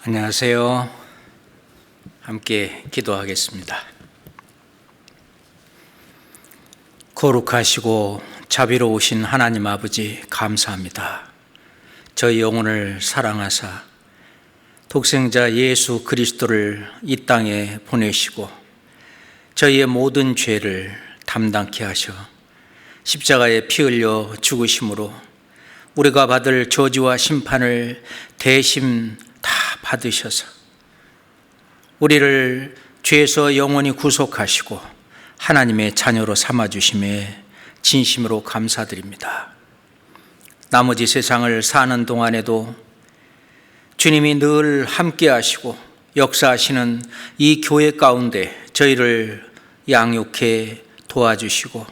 안녕하세요. 함께 기도하겠습니다. 거룩하시고 자비로우신 하나님 아버지, 감사합니다. 저희 영혼을 사랑하사 독생자 예수 그리스도를 이 땅에 보내시고 저희의 모든 죄를 담당케 하셔 십자가에 피 흘려 죽으심으로 우리가 받을 저주와 심판을 대신 다 받으셔서 우리를 죄에서 영원히 구속하시고 하나님의 자녀로 삼아주심에 진심으로 감사드립니다. 나머지 세상을 사는 동안에도 주님이 늘 함께 하시고 역사하시는 이 교회 가운데 저희를 양육해 도와주시고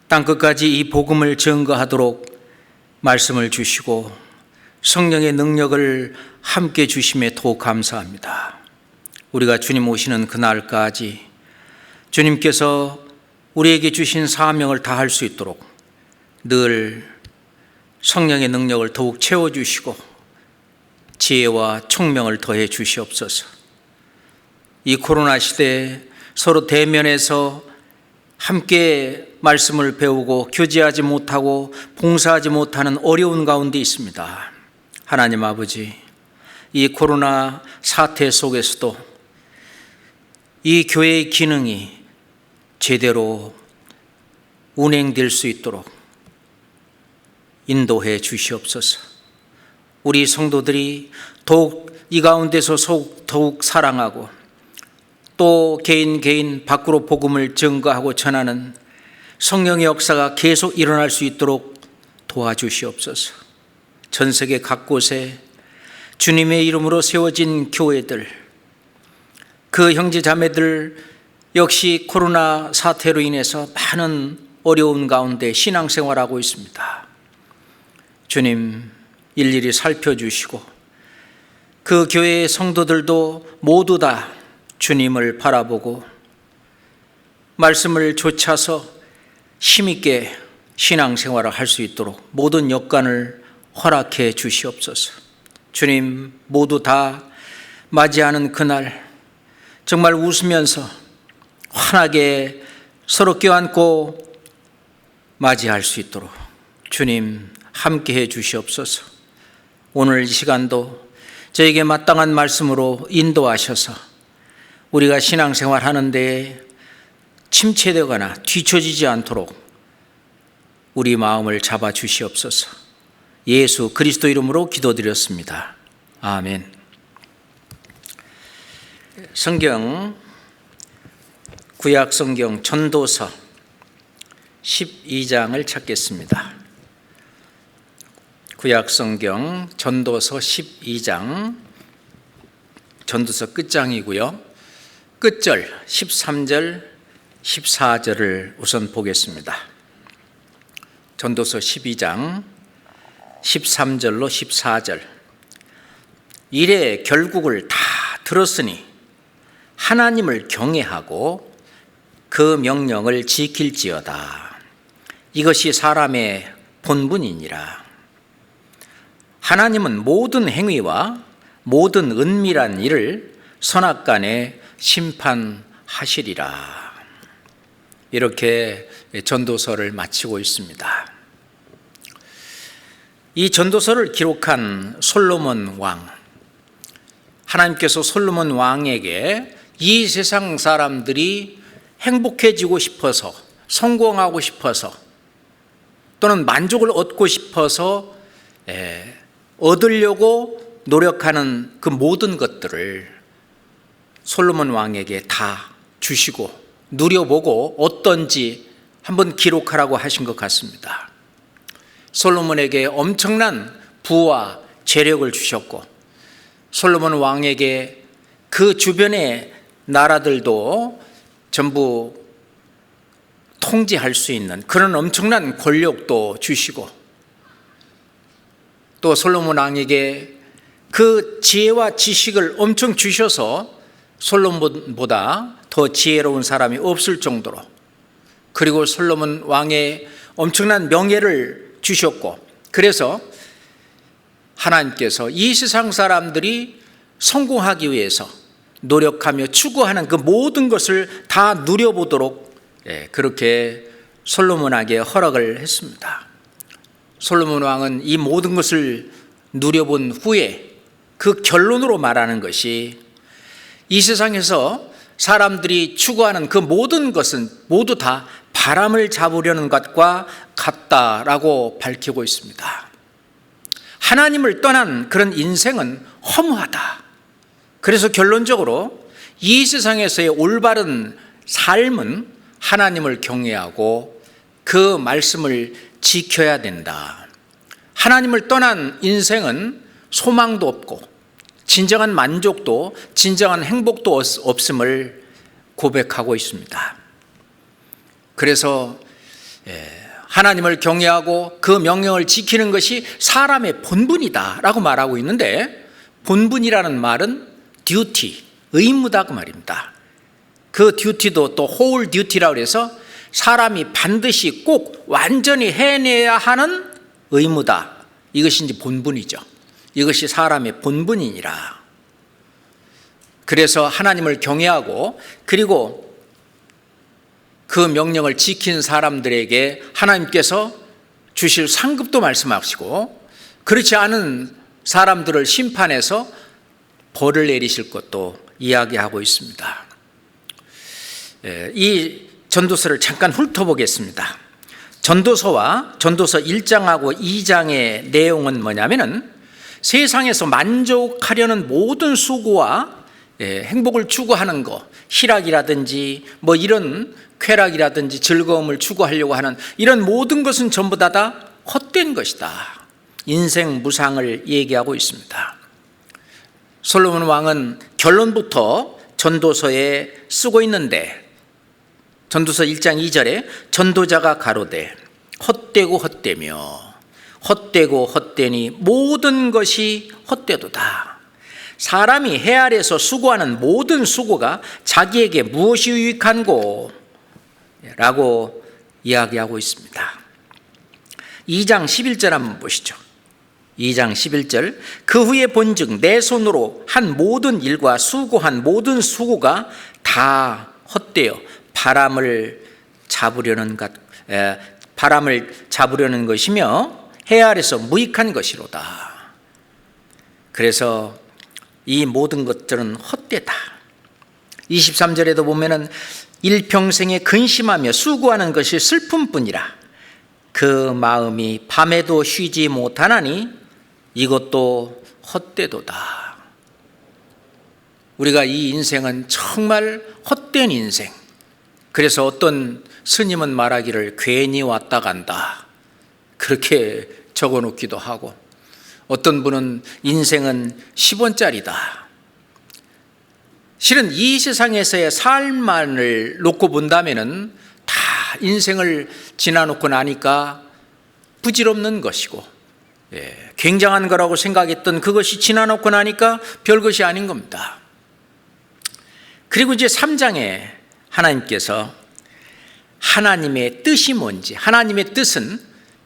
땅끝까지 이 복음을 증거하도록 말씀을 주시고 성령의 능력을 함께 주심에 더욱 감사합니다. 우리가 주님 오시는 그날까지 주님께서 우리에게 주신 사명을 다할 수 있도록 늘 성령의 능력을 더욱 채워주시고 지혜와 총명을 더해 주시옵소서. 이 코로나 시대에 서로 대면해서 함께 말씀을 배우고 교제하지 못하고 봉사하지 못하는 어려운 가운데 있습니다. 하나님 아버지, 이 코로나 사태 속에서도 이 교회의 기능이 제대로 운행될 수 있도록 인도해 주시옵소서. 우리 성도들이 더욱 이 가운데서 더욱 사랑하고 또 개인 밖으로 복음을 증거하고 전하는 성령의 역사가 계속 일어날 수 있도록 도와주시옵소서. 전 세계 각곳에 주님의 이름으로 세워진 교회들, 그 형제 자매들 역시 코로나 사태로 인해서 많은 어려운 가운데 신앙생활하고 있습니다. 주님 일일이 살펴주시고 그 교회의 성도들도 모두 다 주님을 바라보고 말씀을 좇아서 힘있게 신앙생활을 할 수 있도록 모든 여건을 허락해 주시옵소서. 주님, 모두 다 맞이하는 그날 정말 웃으면서 환하게 서로 껴안고 맞이할 수 있도록 주님 함께해 주시옵소서. 오늘 이 시간도 저에게 마땅한 말씀으로 인도하셔서 우리가 신앙생활 하는 데에 침체되거나 뒤처지지 않도록 우리 마음을 잡아 주시옵소서. 예수 그리스도 이름으로 기도드렸습니다. 아멘. 성경, 구약 성경 전도서 12장을 찾겠습니다. 구약 성경 전도서 12장, 전도서 끝장이고요. 끝절 13절, 14절을 우선 보겠습니다. 전도서 12장 13절로 14절. 이래 결국을 다 들었으니 하나님을 경외하고 그 명령을 지킬지어다. 이것이 사람의 본분이니라. 하나님은 모든 행위와 모든 은밀한 일을 선악간에 심판하시리라. 이렇게 전도서를 마치고 있습니다. 이 전도서를 기록한 솔로몬 왕, 하나님께서 솔로몬 왕에게 이 세상 사람들이 행복해지고 싶어서, 성공하고 싶어서, 또는 만족을 얻고 싶어서 얻으려고 노력하는 그 모든 것들을 솔로몬 왕에게 다 주시고 누려보고 어떤지 한번 기록하라고 하신 것 같습니다. 솔로몬에게 엄청난 부와 재력을 주셨고 솔로몬 왕에게 그 주변의 나라들도 전부 통제할 수 있는 그런 엄청난 권력도 주시고 또 솔로몬 왕에게 그 지혜와 지식을 엄청 주셔서 솔로몬보다 더 지혜로운 사람이 없을 정도로, 그리고 솔로몬 왕의 엄청난 명예를 주셨고, 그래서 하나님께서 이 세상 사람들이 성공하기 위해서 노력하며 추구하는 그 모든 것을 다 누려보도록 그렇게 솔로몬에게 허락을 했습니다. 솔로몬 왕은 이 모든 것을 누려본 후에 그 결론으로 말하는 것이 이 세상에서 사람들이 추구하는 그 모든 것은 모두 다 바람을 잡으려는 것과 같다라고 밝히고 있습니다. 하나님을 떠난 그런 인생은 허무하다. 그래서 결론적으로 이 세상에서의 올바른 삶은 하나님을 경외하고 그 말씀을 지켜야 된다. 하나님을 떠난 인생은 소망도 없고 진정한 만족도 진정한 행복도 없음을 고백하고 있습니다. 그래서 하나님을 경외하고 그 명령을 지키는 것이 사람의 본분이다 라고 말하고 있는데, 본분이라는 말은 듀티, 의무다 그 말입니다. 그 듀티도 또 whole duty라고 해서 사람이 반드시 꼭 완전히 해내야 하는 의무다. 이것이 이제 본분이죠. 이것이 사람의 본분이니라. 그래서 하나님을 경외하고 그리고 그 명령을 지킨 사람들에게 하나님께서 주실 상급도 말씀하시고, 그렇지 않은 사람들을 심판해서 벌을 내리실 것도 이야기하고 있습니다. 이 전도서를 잠깐 훑어보겠습니다. 전도서 1장하고 2장의 내용은 뭐냐면은 세상에서 만족하려는 모든 수고와 행복을 추구하는 것, 희락이라든지 뭐 이런 쾌락이라든지 즐거움을 추구하려고 하는 이런 모든 것은 전부 다 헛된 것이다. 인생 무상을 얘기하고 있습니다. 솔로몬 왕은 결론부터 전도서에 쓰고 있는데, 전도서 1장 2절에 전도자가 가로되 헛되고 헛되며 헛되고 헛되니 모든 것이 헛되도다. 사람이 해 아래에서 수고하는 모든 수고가 자기에게 무엇이 유익한고? 라고 이야기하고 있습니다. 2장 11절 한번 보시죠. 2장 11절, 그 후에 본즉 내 손으로 한 모든 일과 수고한 모든 수고가 다 헛되어 바람을 잡으려는 것이며 해 아래서 무익한 것이로다. 그래서 이 모든 것들은 헛되다. 23절에도 보면은 일평생에 근심하며 수고하는 것이 슬픔뿐이라. 그 마음이 밤에도 쉬지 못하나니 이것도 헛되도다. 우리가 이 인생은 정말 헛된 인생. 그래서 어떤 스님은 말하기를 괜히 왔다 간다, 그렇게 적어놓기도 하고, 어떤 분은 인생은 10원짜리다. 실은 이 세상에서의 삶만을 놓고 본다면은 다 인생을 지나놓고 나니까 부질없는 것이고, 굉장한 거라고 생각했던 그것이 지나놓고 나니까 별것이 아닌 겁니다. 그리고 이제 3장에 하나님께서 하나님의 뜻이 뭔지, 하나님의 뜻은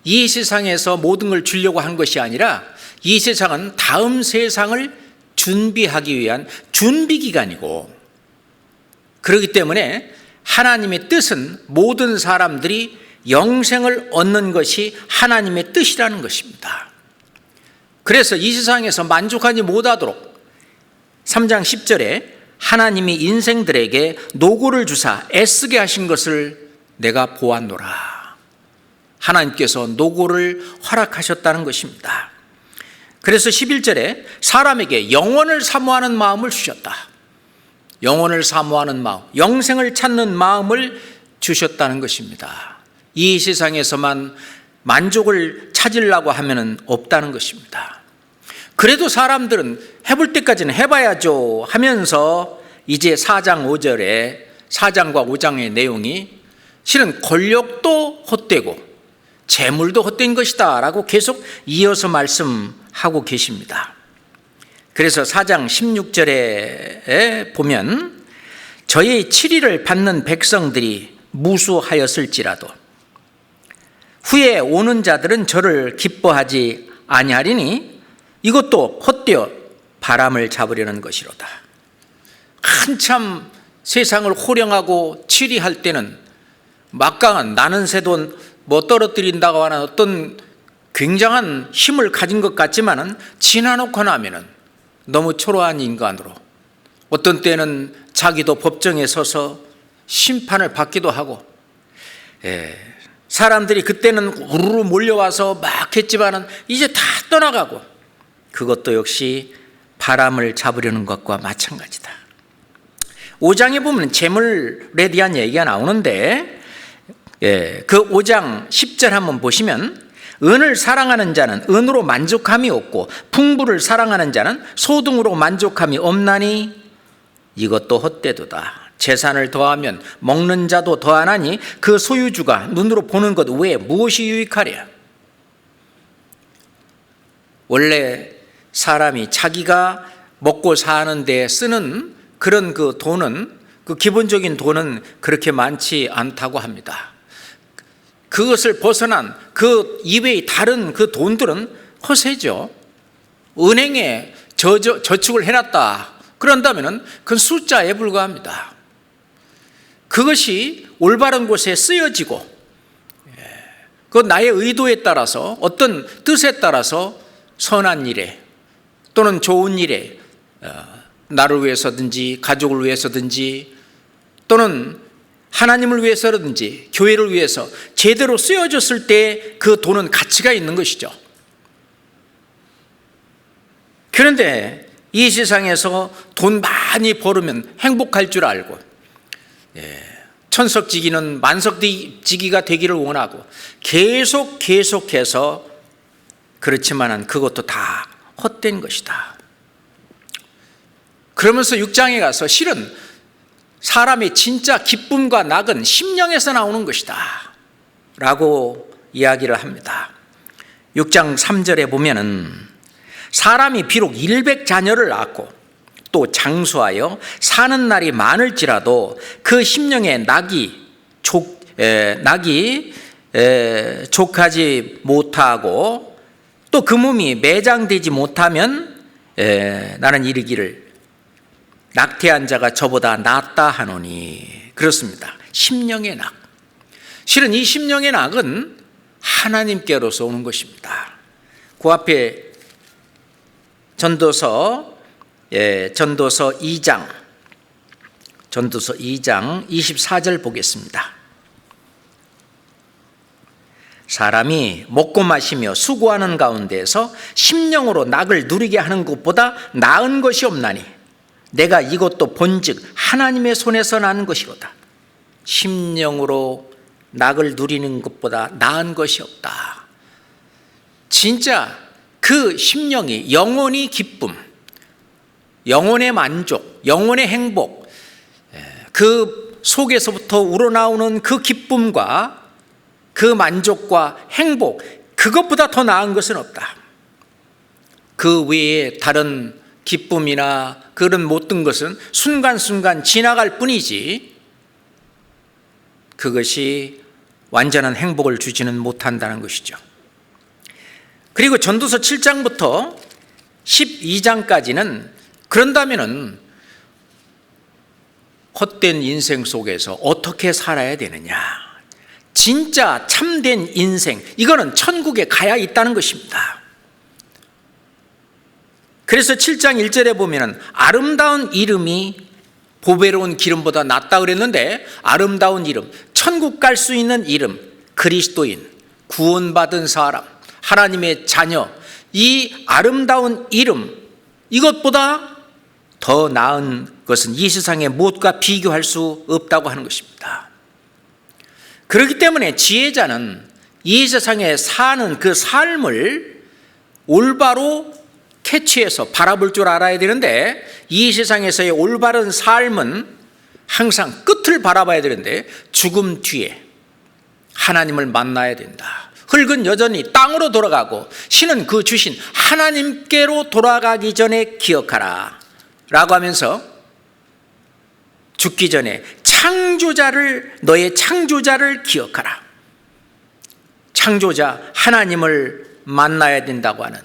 이 세상에서 모든 걸 주려고 한 것이 아니라 이 세상은 다음 세상을 준비하기 위한 준비기간이고, 그렇기 때문에 하나님의 뜻은 모든 사람들이 영생을 얻는 것이 하나님의 뜻이라는 것입니다. 그래서 이 세상에서 만족하지 못하도록 3장 10절에 하나님이 인생들에게 노고를 주사 애쓰게 하신 것을 내가 보았노라. 하나님께서 노고를 허락하셨다는 것입니다. 그래서 11절에 사람에게 영원을 사모하는 마음을 주셨다. 영원을 사모하는 마음, 영생을 찾는 마음을 주셨다는 것입니다. 이 세상에서만 만족을 찾으려고 하면 없다는 것입니다. 그래도 사람들은 해볼 때까지는 해봐야죠 하면서 이제 4장 5절에 4장과 5장의 내용이 실은 권력도 헛되고 재물도 헛된 것이다 라고 계속 이어서 말씀하고 계십니다. 그래서 4장 16절에 보면 저의 치리를 받는 백성들이 무수하였을지라도 후에 오는 자들은 저를 기뻐하지 아니하리니 이것도 헛되어 바람을 잡으려는 것이로다. 한참 세상을 호령하고 치리할 때는 막강한 나는 새도 뭐 떨어뜨린다고 하는 어떤 굉장한 힘을 가진 것 같지만은 지나놓고 나면은 너무 초라한 인간으로, 어떤 때는 자기도 법정에 서서 심판을 받기도 하고, 사람들이 그때는 우르르 몰려와서 막 했지만은 이제 다 떠나가고, 그것도 역시 바람을 잡으려는 것과 마찬가지다. 5장에 보면 재물에 대한 얘기가 나오는데, 그 5장 10절 한번 보시면, 은을 사랑하는 자는 은으로 만족함이 없고 풍부를 사랑하는 자는 소등으로 만족함이 없나니 이것도 헛되도다. 재산을 더하면 먹는 자도 더하나니 그 소유주가 눈으로 보는 것 외에 무엇이 유익하랴. 원래 사람이 자기가 먹고 사는 데 쓰는 그런 그 돈은, 그 기본적인 돈은 그렇게 많지 않다고 합니다. 그것을 벗어난 그 이외의 다른 그 돈들은 허세죠. 은행에 저축을 해놨다 그런다면 그건 숫자에 불과합니다. 그것이 올바른 곳에 쓰여지고, 그 나의 의도에 따라서, 어떤 뜻에 따라서 선한 일에 또는 좋은 일에, 나를 위해서든지 가족을 위해서든지 또는 하나님을 위해서라든지 교회를 위해서 제대로 쓰여졌을 때 그 돈은 가치가 있는 것이죠. 그런데 이 세상에서 돈 많이 벌으면 행복할 줄 알고, 천석지기는 만석지기가 되기를 원하고 계속해서, 그렇지만은 그것도 다 헛된 것이다. 그러면서 6장에 가서 실은 사람의 진짜 기쁨과 낙은 심령에서 나오는 것이다 라고 이야기를 합니다. 6장 3절에 보면은 사람이 비록 100자녀를 낳고 또 장수하여 사는 날이 많을지라도 그 심령의 낙이 족하지 못하고 또 그 몸이 매장되지 못하면 나는 이르기를 낙태한 자가 저보다 낫다 하노니. 그렇습니다. 심령의 낙. 실은 이 심령의 낙은 하나님께로서 오는 것입니다. 그 앞에 전도서 2장 24절 보겠습니다. 사람이 먹고 마시며 수고하는 가운데에서 심령으로 낙을 누리게 하는 것보다 나은 것이 없나니 내가 이것도 본즉 하나님의 손에서 나는 것이로다. 심령으로 낙을 누리는 것보다 나은 것이 없다. 진짜 그 심령이 영원히 기쁨, 영혼의 만족, 영혼의 행복, 그 속에서부터 우러나오는 그 기쁨과 그 만족과 행복, 그것보다 더 나은 것은 없다. 그 외에 다른 기쁨이나 그런 모든 것은 순간순간 지나갈 뿐이지 그것이 완전한 행복을 주지는 못한다는 것이죠. 그리고 전도서 7장부터 12장까지는 그런다면은 헛된 인생 속에서 어떻게 살아야 되느냐, 진짜 참된 인생, 이거는 천국에 가야 있다는 것입니다. 그래서 7장 1절에 보면은 아름다운 이름이 보배로운 기름보다 낫다 그랬는데, 아름다운 이름, 천국 갈 수 있는 이름, 그리스도인, 구원받은 사람, 하나님의 자녀, 이 아름다운 이름, 이것보다 더 나은 것은 이 세상의 무엇과 비교할 수 없다고 하는 것입니다. 그렇기 때문에 지혜자는 이 세상에 사는 그 삶을 올바로 캐치해서 바라볼 줄 알아야 되는데, 이 세상에서의 올바른 삶은 항상 끝을 바라봐야 되는데 죽음 뒤에 하나님을 만나야 된다. 흙은 여전히 땅으로 돌아가고 신은 그 주신 하나님께로 돌아가기 전에 기억하라 라고 하면서 죽기 전에 너의 창조자를 기억하라. 창조자 하나님을 만나야 된다고 하는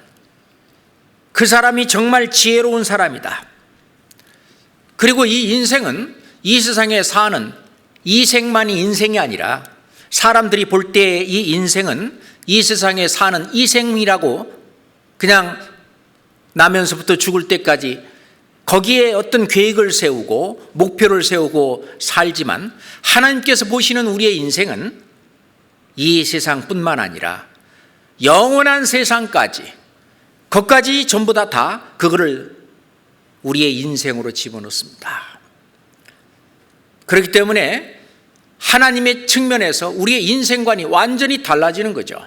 그 사람이 정말 지혜로운 사람이다. 그리고 이 인생은 이 세상에 사는 이생만이 인생이 아니라 사람들이 볼 때 이 인생은 이 세상에 사는 이생이라고 그냥 나면서부터 죽을 때까지 거기에 어떤 계획을 세우고 목표를 세우고 살지만 하나님께서 보시는 우리의 인생은 이 세상뿐만 아니라 영원한 세상까지 그것까지 전부 다 그거를 우리의 인생으로 집어넣습니다. 그렇기 때문에 하나님의 측면에서 우리의 인생관이 완전히 달라지는 거죠.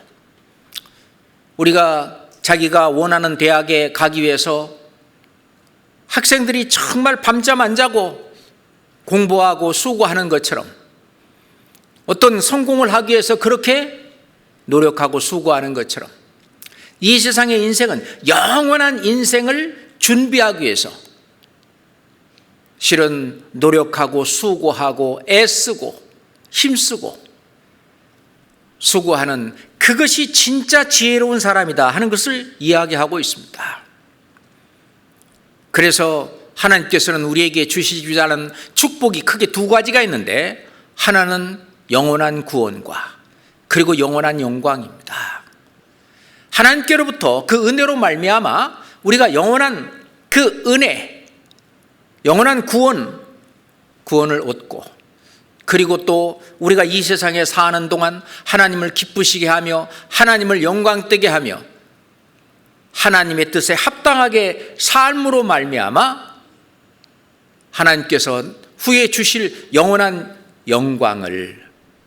우리가 자기가 원하는 대학에 가기 위해서 학생들이 정말 밤잠 안 자고 공부하고 수고하는 것처럼 어떤 성공을 하기 위해서 그렇게 노력하고 수고하는 것처럼 이 세상의 인생은 영원한 인생을 준비하기 위해서 실은 노력하고 수고하고 애쓰고 힘쓰고 수고하는 그것이 진짜 지혜로운 사람이다 하는 것을 이야기하고 있습니다. 그래서 하나님께서는 우리에게 주시자는 축복이 크게 두 가지가 있는데 하나는 영원한 구원과 그리고 영원한 영광입니다. 하나님께로부터 그 은혜로 말미암아 우리가 영원한 그 은혜, 영원한 구원을 얻고 그리고 또 우리가 이 세상에 사는 동안 하나님을 기쁘시게 하며 하나님을 영광되게 하며 하나님의 뜻에 합당하게 삶으로 말미암아 하나님께서 후에 주실 영원한 영광을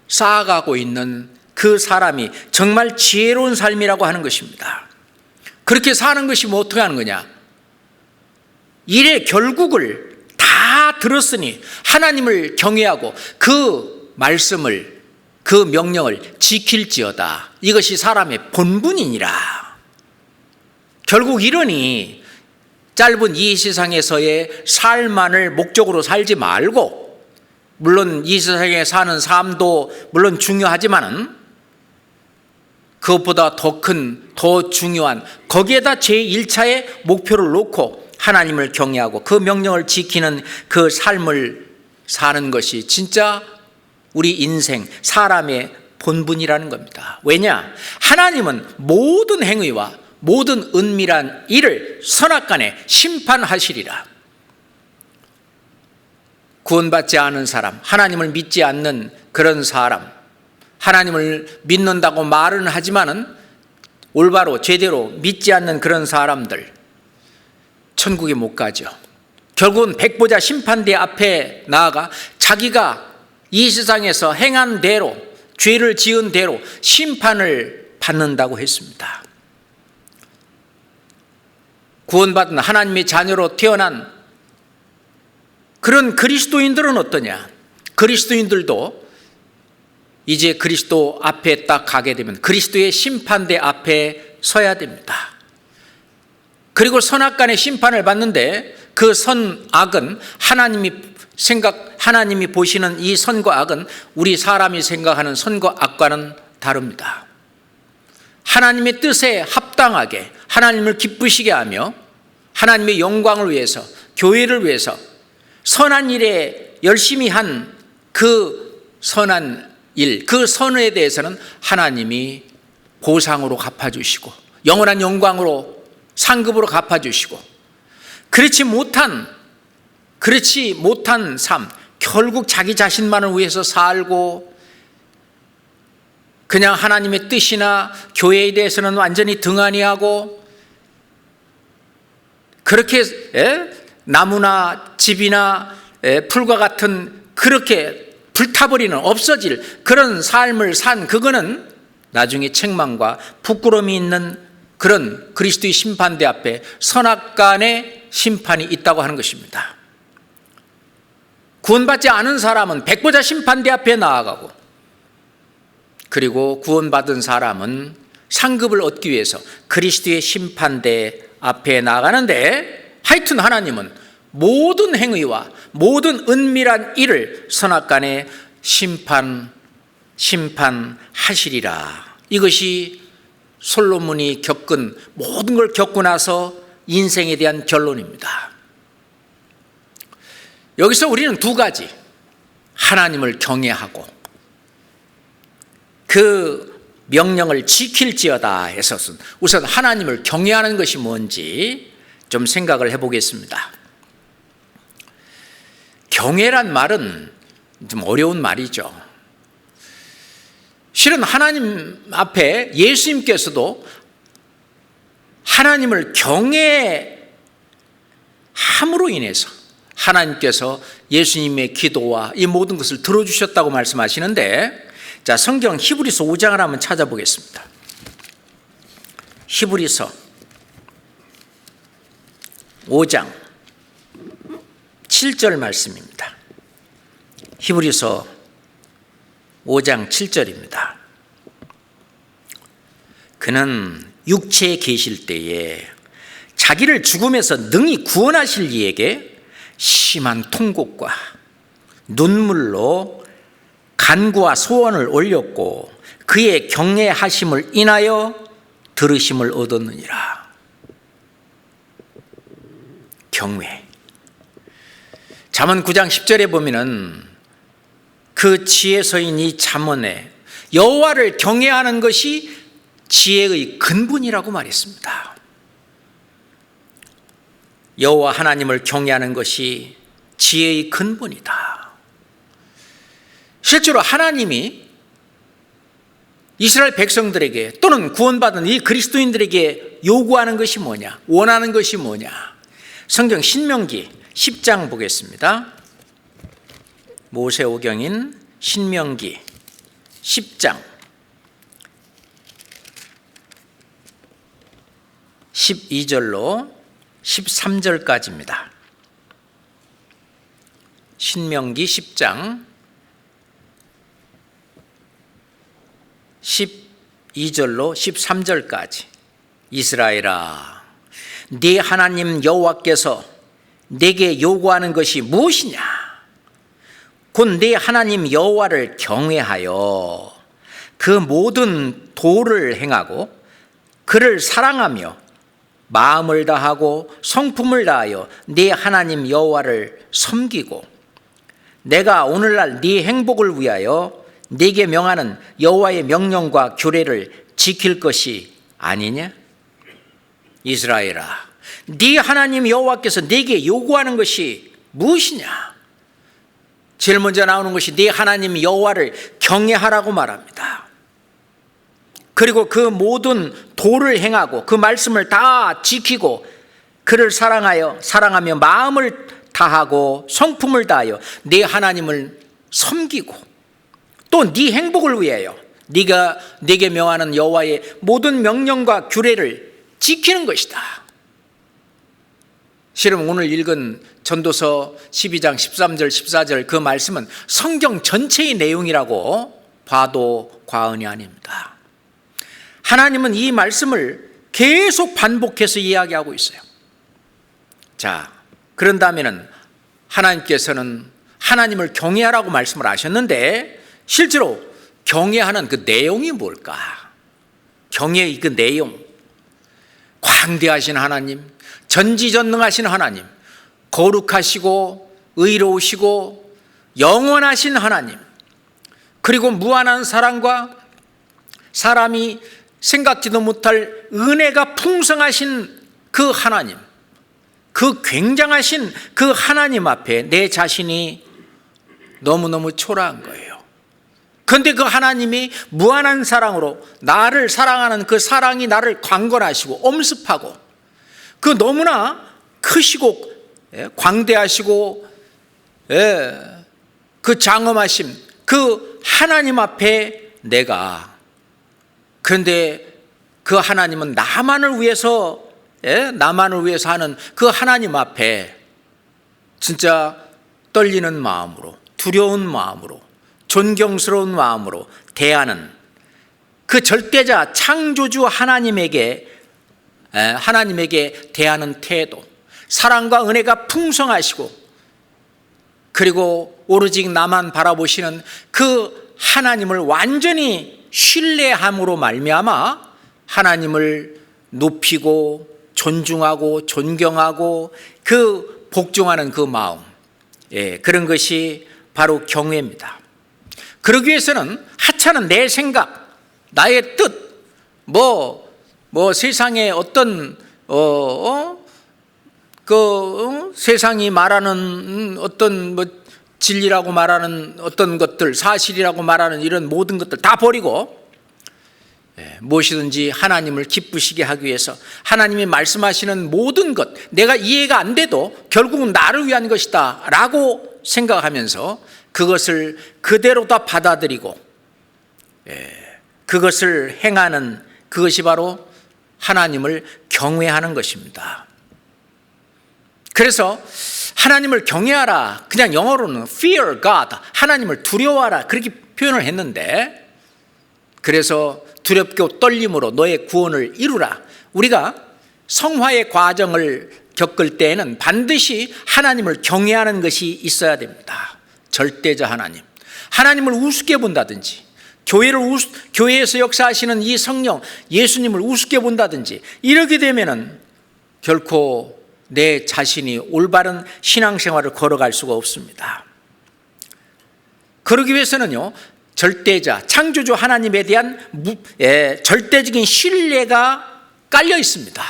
쌓아가고 있는 그 사람이 정말 지혜로운 삶이라고 하는 것입니다. 그렇게 사는 것이 뭐 어떻게 하는 거냐? 일의 결국을 다 들었으니 하나님을 경외하고 그 말씀을 그 명령을 지킬지어다. 이것이 사람의 본분이니라. 결국 이러니 짧은 이 세상에서의 삶만을 목적으로 살지 말고 물론 이 세상에 사는 삶도 물론 중요하지만은 그것보다 더 큰, 더 중요한 거기에다 제1차의 목표를 놓고 하나님을 경외하고 그 명령을 지키는 그 삶을 사는 것이 진짜 우리 인생, 사람의 본분이라는 겁니다. 왜냐? 하나님은 모든 행위와 모든 은밀한 일을 선악간에 심판하시리라. 구원받지 않은 사람, 하나님을 믿지 않는 그런 사람, 하나님을 믿는다고 말은 하지만은 올바로 제대로 믿지 않는 그런 사람들 천국에 못 가죠. 결국은 백보자 심판대 앞에 나아가 자기가 이 세상에서 행한 대로 죄를 지은 대로 심판을 받는다고 했습니다. 구원받은 하나님의 자녀로 태어난 그런 그리스도인들은 어떠냐? 그리스도인들도 이제 그리스도 앞에 딱 가게 되면 그리스도의 심판대 앞에 서야 됩니다. 그리고 선악간의 심판을 받는데 그 선악은 하나님이 보시는 이 선과 악은 우리 사람이 생각하는 선과 악과는 다릅니다. 하나님의 뜻에 합당하게 하나님을 기쁘시게 하며 하나님의 영광을 위해서 교회를 위해서 선한 일에 열심히 한 그 선한 일, 그 선에 대해서는 하나님이 보상으로 갚아주시고 영원한 영광으로 상급으로 갚아주시고 그렇지 못한 삶, 결국 자기 자신만을 위해서 살고 그냥 하나님의 뜻이나 교회에 대해서는 완전히 등한히하고 그렇게 나무나 집이나 풀과 같은 그렇게 불타버리는 없어질 그런 삶을 산 그거는 나중에 책망과 부끄러움이 있는 그런 그리스도의 심판대 앞에 선악간의 심판이 있다고 하는 것입니다. 구원받지 않은 사람은 백보자 심판대 앞에 나아가고 그리고 구원받은 사람은 상급을 얻기 위해서 그리스도의 심판대 앞에 나가는데 하여튼 하나님은 모든 행위와 모든 은밀한 일을 선악간에 심판하시리라. 이것이 솔로몬이 겪은 모든 걸 겪고 나서 인생에 대한 결론입니다. 여기서 우리는 두 가지, 하나님을 경외하고 그 명령을 지킬지어다 해서는 우선 하나님을 경외하는 것이 뭔지 좀 생각을 해보겠습니다. 경외란 말은 좀 어려운 말이죠. 실은 하나님 앞에 예수님께서도 하나님을 경외함으로 인해서 하나님께서 예수님의 기도와 이 모든 것을 들어주셨다고 말씀하시는데, 자, 성경 히브리서 5장을 한번 찾아보겠습니다. 히브리서 5장 7절 말씀입니다. 히브리서 5장 7절입니다. 그는 육체에 계실 때에 자기를 죽음에서 능히 구원하실 이에게 심한 통곡과 눈물로 간구와 소원을 올렸고 그의 경외하심을 인하여 들으심을 얻었느니라. 경외. 잠언 9장 10절에 보면은 그 지혜서인 이 잠언에 여호와를 경외하는 것이 지혜의 근본이라고 말했습니다. 여호와 하나님을 경외하는 것이 지혜의 근본이다. 실제로 하나님이 이스라엘 백성들에게 또는 구원받은 이 그리스도인들에게 요구하는 것이 뭐냐, 원하는 것이 뭐냐. 성경 신명기 10장 보겠습니다. 모세오경인 신명기 10장 12절로 13절까지입니다. 신명기 10장 12절로 13절까지. 이스라엘아, 네 하나님 여호와께서 네게 요구하는 것이 무엇이냐? 곧 네 하나님 여호와를 경외하여 그 모든 도를 행하고 그를 사랑하며 마음을 다하고 성품을 다하여 네 하나님 여호와를 섬기고 내가 오늘날 네 행복을 위하여 네게 명하는 여호와의 명령과 규례를 지킬 것이 아니냐? 이스라엘아, 네 하나님 여호와께서 네게 요구하는 것이 무엇이냐? 제일 먼저 나오는 것이 네 하나님 여호와를 경외하라고 말합니다. 그리고 그 모든 도를 행하고 그 말씀을 다 지키고 그를 사랑하며 마음을 다하고 성품을 다하여 네 하나님을 섬기고 또 네 행복을 위하여 네가 네게 명하는 여호와의 모든 명령과 규례를 지키는 것이다. 실은 오늘 읽은 전도서 12장 13절 14절 그 말씀은 성경 전체의 내용이라고 봐도 과언이 아닙니다. 하나님은 이 말씀을 계속 반복해서 이야기하고 있어요. 자, 그런다면은 하나님께서는 하나님을 경외하라고 말씀을 하셨는데 실제로 경외하는 그 내용이 뭘까? 경외의 그 내용. 광대하신 하나님, 전지전능하신 하나님, 거룩하시고 의로우시고 영원하신 하나님, 그리고 무한한 사랑과 사람이 생각지도 못할 은혜가 풍성하신 그 하나님, 그 굉장하신 그 하나님 앞에 내 자신이 너무너무 초라한 거예요. 그런데 그 하나님이 무한한 사랑으로 나를 사랑하는 그 사랑이 나를 강권하시고 엄습하고 그 너무나 크시고 광대하시고 그 장엄하심 그 하나님 앞에 내가, 그런데 그 하나님은 나만을 위해서 하는 그 하나님 앞에 진짜 떨리는 마음으로, 두려운 마음으로, 존경스러운 마음으로 대하는 그 절대자 창조주 하나님에게 대하는 태도, 사랑과 은혜가 풍성하시고 그리고 오로지 나만 바라보시는 그 하나님을 완전히 신뢰함으로 말미암아 하나님을 높이고 존중하고 존경하고 그 복종하는 그 마음, 그런 것이 바로 경외입니다. 그러기 위해서는 하찮은 내 생각, 나의 뜻, 세상에 어떤 세상이 말하는 어떤 진리라고 말하는 어떤 것들, 사실이라고 말하는 이런 모든 것들 다 버리고 무엇이든지 하나님을 기쁘시게 하기 위해서 하나님이 말씀하시는 모든 것, 내가 이해가 안 돼도 결국은 나를 위한 것이다 라고 생각하면서 그것을 그대로 다 받아들이고 그것을 행하는, 그것이 바로 하나님을 경외하는 것입니다. 그래서 하나님을 경외하라, 그냥 영어로는 fear God, 하나님을 두려워하라, 그렇게 표현을 했는데, 그래서 두렵고 떨림으로 너의 구원을 이루라. 우리가 성화의 과정을 겪을 때에는 반드시 하나님을 경외하는 것이 있어야 됩니다. 절대자 하나님, 하나님을 우습게 본다든지, 교회에서 역사하시는 이 성령 예수님을 우습게 본다든지 이렇게 되면은 결코 내 자신이 올바른 신앙생활을 걸어갈 수가 없습니다. 그러기 위해서는요, 절대자 창조주 하나님에 대한 절대적인 신뢰가 깔려 있습니다.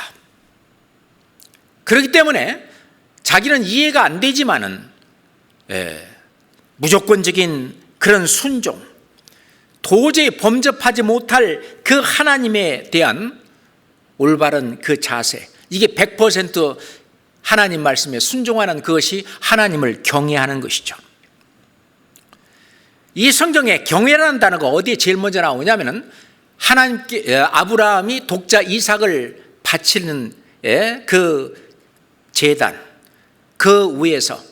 그렇기 때문에 자기는 이해가 안 되지만은 무조건적인 그런 순종, 도저히 범접하지 못할 그 하나님에 대한 올바른 그 자세, 이게 100% 하나님 말씀에 순종하는 그것이 하나님을 경외하는 것이죠. 이 성경에 경외라는 단어가 어디에 제일 먼저 나오냐면은 하나님께 아브라함이 독자 이삭을 바치는 그 제단, 그 위에서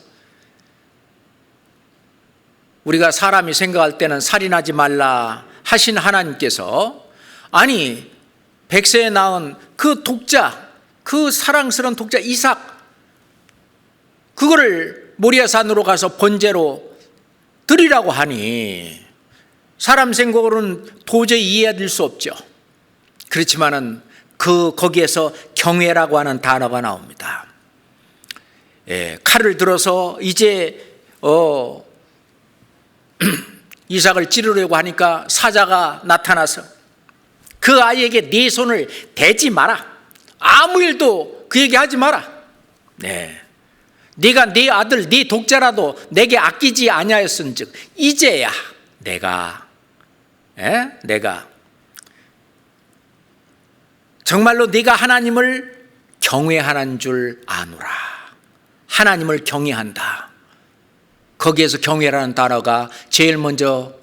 우리가 사람이 생각할 때는 살인하지 말라 하신 하나님께서, 아니 100세에 낳은 그 독자, 그 사랑스러운 독자 이삭, 그거를 모리아산으로 가서 번제로 드리라고 하니 사람 생각으로는 도저히 이해될 수 없죠. 그렇지만은 거기에서 경외라고 하는 단어가 나옵니다. 칼을 들어서 이제 이삭을 찌르려고 하니까 사자가 나타나서 그 아이에게 네 손을 대지 마라, 아무 일도 그에게 하지 마라. 네가 네 아들, 네 독자라도 내게 아끼지 아니하였은즉 이제야 내가 정말로 네가 하나님을 경외하는 줄 아노라. 하나님을 경외한다. 거기에서 경외라는 단어가 제일 먼저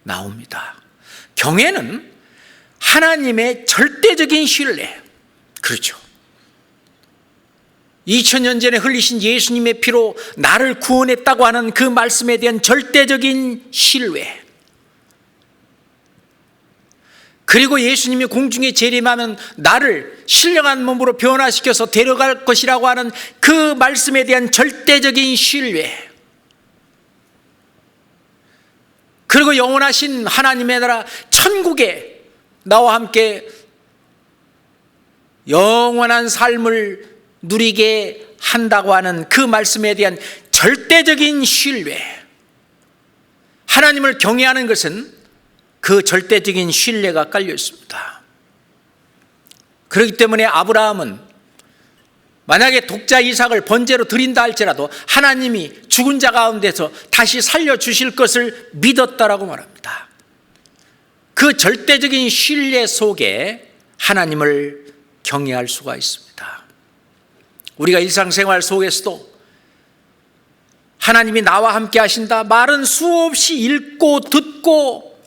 나옵니다. 경외는 하나님의 절대적인 신뢰, 그렇죠. 2000년 전에 흘리신 예수님의 피로 나를 구원했다고 하는 그 말씀에 대한 절대적인 신뢰, 그리고 예수님이 공중에 재림하면 나를 신령한 몸으로 변화시켜서 데려갈 것이라고 하는 그 말씀에 대한 절대적인 신뢰, 그리고 영원하신 하나님의 나라 천국에 나와 함께 영원한 삶을 누리게 한다고 하는 그 말씀에 대한 절대적인 신뢰. 하나님을 경외하는 것은 그 절대적인 신뢰가 깔려 있습니다. 그렇기 때문에 아브라함은 만약에 독자 이삭을 번제로 드린다 할지라도 하나님이 죽은 자 가운데서 다시 살려주실 것을 믿었다라고 말합니다. 그 절대적인 신뢰 속에 하나님을 경외할 수가 있습니다. 우리가 일상생활 속에서도 하나님이 나와 함께 하신다 말은 수없이 읽고 듣고,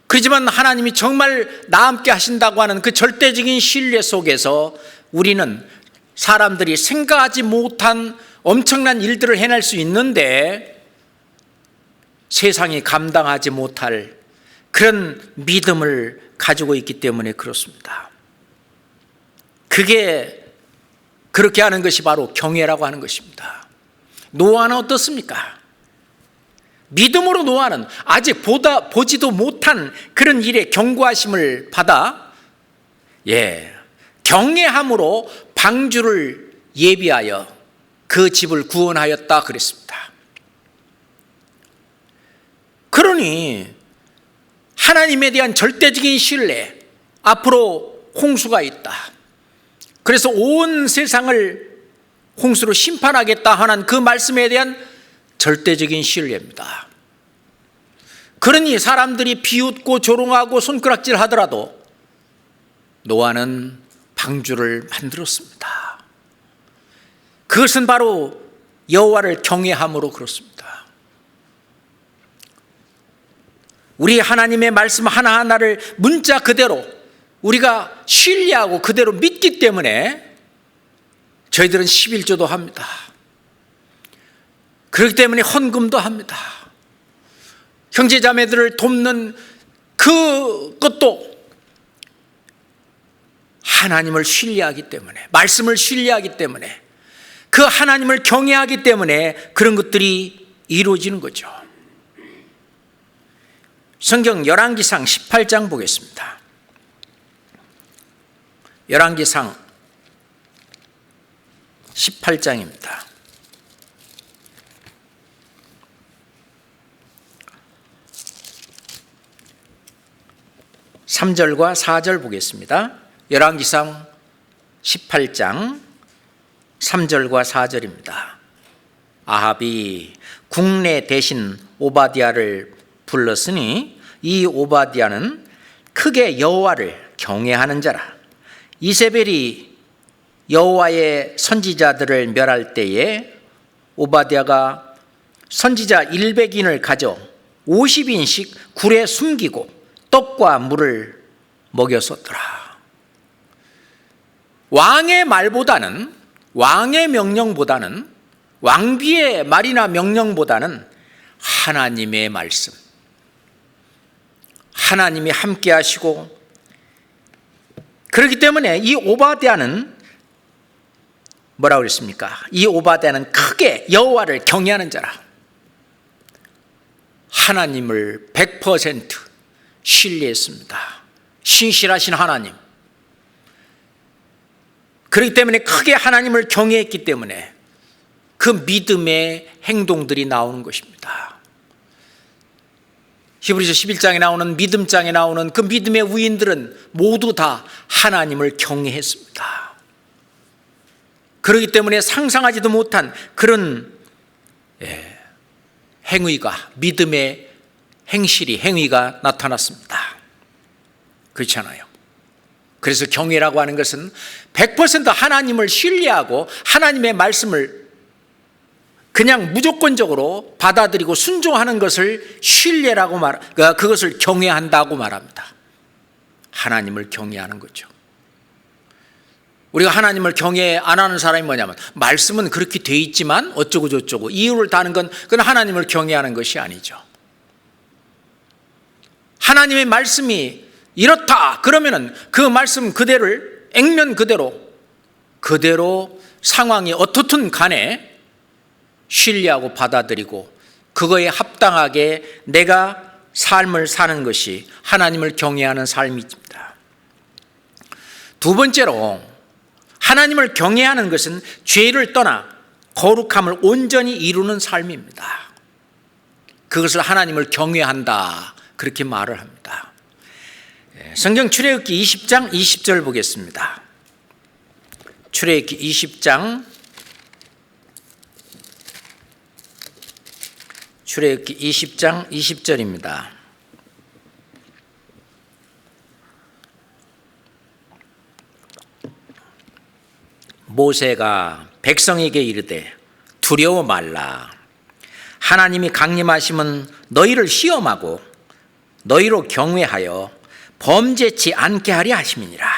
그렇지만 하나님이 정말 나와 함께 하신다고 하는 그 절대적인 신뢰 속에서 우리는 사람들이 생각하지 못한 엄청난 일들을 해낼 수 있는데 세상이 감당하지 못할 그런 믿음을 가지고 있기 때문에 그렇습니다. 그게 그렇게 하는 것이 바로 경외라고 하는 것입니다. 노아는 어떻습니까? 믿음으로 노아는 아직 보지도 못한 그런 일에 경고하심을 받아 경외함으로 방주를 예비하여 그 집을 구원하였다 그랬습니다. 그러니 하나님에 대한 절대적인 신뢰, 앞으로 홍수가 있다, 그래서 온 세상을 홍수로 심판하겠다 하는 그 말씀에 대한 절대적인 신뢰입니다. 그러니 사람들이 비웃고 조롱하고 손가락질 하더라도 노아는 방주를 만들었습니다. 그것은 바로 여호와를 경외함으로 그렇습니다. 우리 하나님의 말씀 하나하나를 문자 그대로 우리가 신뢰하고 그대로 믿기 때문에 저희들은 11조도 합니다. 그렇기 때문에 헌금도 합니다. 형제자매들을 돕는 그것도 하나님을 신뢰하기 때문에, 말씀을 신뢰하기 때문에, 그 하나님을 경외하기 때문에 그런 것들이 이루어지는 거죠. 성경 열왕기상 18장 보겠습니다. 열왕기상 18장입니다. 3절과 4절 보겠습니다. 열왕기상 18장 3절과 4절입니다. 아합이 국내 대신 오바댜를 불렀으니 이 오바댜는 크게 여호와를 경외하는 자라. 이세벨이 여호와의 선지자들을 멸할 때에 오바댜가 선지자 100인을 가져 50인씩 굴에 숨기고 떡과 물을 먹였었더라. 왕의 말보다는, 왕의 명령보다는, 왕비의 말이나 명령보다는 하나님의 말씀, 하나님이 함께 하시고, 그렇기 때문에 이 오바댜는 뭐라고 그랬습니까? 이 오바댜는 크게 여호와를 경외하는 자라. 하나님을 100% 신뢰했습니다. 신실하신 하나님. 그렇기 때문에 크게 하나님을 경외했기 때문에 그 믿음의 행동들이 나오는 것입니다. 히브리서 11장에 나오는 믿음장에 나오는 그 믿음의 우인들은 모두 다 하나님을 경외했습니다. 그렇기 때문에 상상하지도 못한 그런 행위가, 믿음의 행위가 나타났습니다. 그렇지 않아요? 그래서 경외라고 하는 것은 100% 하나님을 신뢰하고 하나님의 말씀을 그냥 무조건적으로 받아들이고 순종하는 것을 신뢰라고 그것을 경외한다고 말합니다. 하나님을 경외하는 거죠. 우리가 하나님을 경외 안 하는 사람이 뭐냐면, 말씀은 그렇게 돼 있지만 어쩌고 저쩌고 이유를 다는 건 그건 하나님을 경외하는 것이 아니죠. 하나님의 말씀이 이렇다 그러면은 그 말씀 그대로를 액면 그대로 상황이 어떻든 간에 신뢰하고 받아들이고 그거에 합당하게 내가 삶을 사는 것이 하나님을 경외하는 삶입니다. 두 번째로, 하나님을 경외하는 것은 죄를 떠나 거룩함을 온전히 이루는 삶입니다. 그것을 하나님을 경외한다, 그렇게 말을 합니다. 성경 출애굽기 20장 20절 보겠습니다. 출애굽기 20장 20절입니다. 모세가 백성에게 이르되 두려워 말라. 하나님이 강림하심은 너희를 시험하고 너희로 경외하여 범죄치 않게 하려 하심이니라.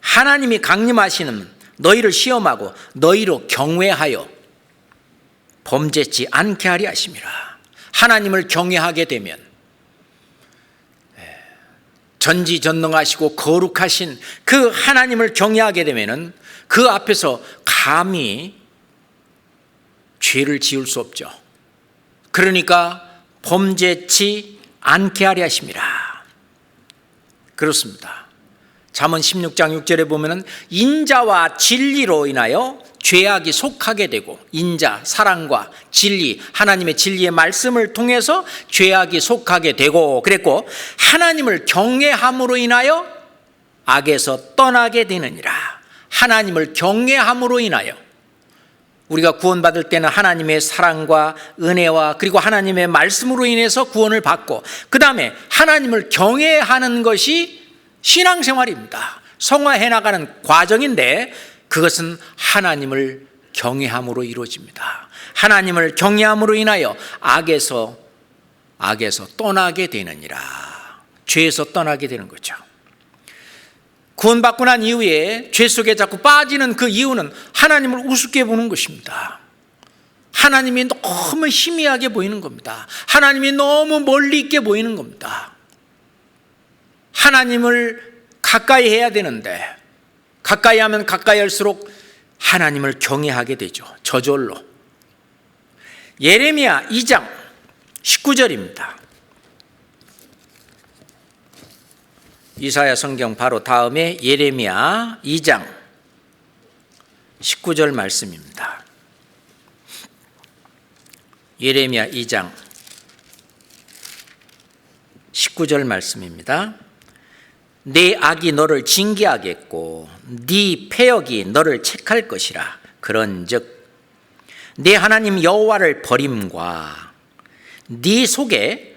하나님이 강림하시는 너희를 시험하고 너희로 경외하여 범죄치 않게 하려 하심이라. 하나님을 경외하게 되면 전지전능하시고 거룩하신 그 하나님을 경외하게 되면은 그 앞에서 감히 죄를 지을 수 없죠. 그러니까 범죄치 않게 하려 하심이라. 그렇습니다. 잠언 16장 6절에 보면은 인자와 진리로 인하여 죄악이 속하게 되고, 인자, 사랑과 진리, 하나님의 진리의 말씀을 통해서 죄악이 속하게 되고 그랬고, 하나님을 경외함으로 인하여 악에서 떠나게 되느니라. 하나님을 경외함으로 인하여, 우리가 구원받을 때는 하나님의 사랑과 은혜와 그리고 하나님의 말씀으로 인해서 구원을 받고, 그 다음에 하나님을 경외하는 것이 신앙생활입니다. 성화해 나가는 과정인데 그것은 하나님을 경외함으로 이루어집니다. 하나님을 경외함으로 인하여 악에서 떠나게 되느니라. 죄에서 떠나게 되는 거죠. 구원받고 난 이후에 죄 속에 자꾸 빠지는 그 이유는 하나님을 우습게 보는 것입니다. 하나님이 너무 희미하게 보이는 겁니다. 하나님이 너무 멀리 있게 보이는 겁니다. 하나님을 가까이 해야 되는데 가까이 하면 가까이 할수록 하나님을 경외하게 되죠. 저절로. 예레미야 2장 19절입니다. 이사야 성경 바로 다음에 예레미야 2장 19절 말씀입니다. 예레미야 2장 19절 말씀입니다. 내 악이 너를 징계하겠고 네 패역이 너를 책할 것이라. 그런즉 내 하나님 여호와를 버림과 네 속에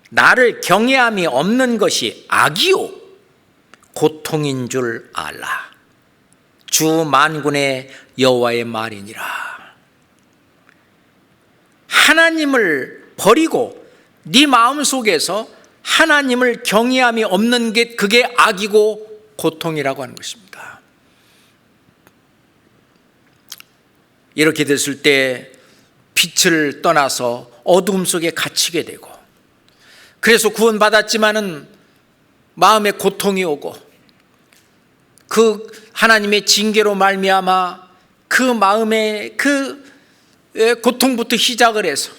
나를 경외함이 없는 것이 악이요 고통인 줄 알라. 주 만군의 여호와의 말이니라. 하나님을 버리고 네 마음속에서 하나님을 경외함이 없는 게 그게 악이고 고통이라고 하는 것입니다. 이렇게 됐을 때 빛을 떠나서 어두움 속에 갇히게 되고, 그래서 구원받았지만은 마음에 고통이 오고 그 하나님의 징계로 말미암아 그 마음에 그 고통부터 시작을 해서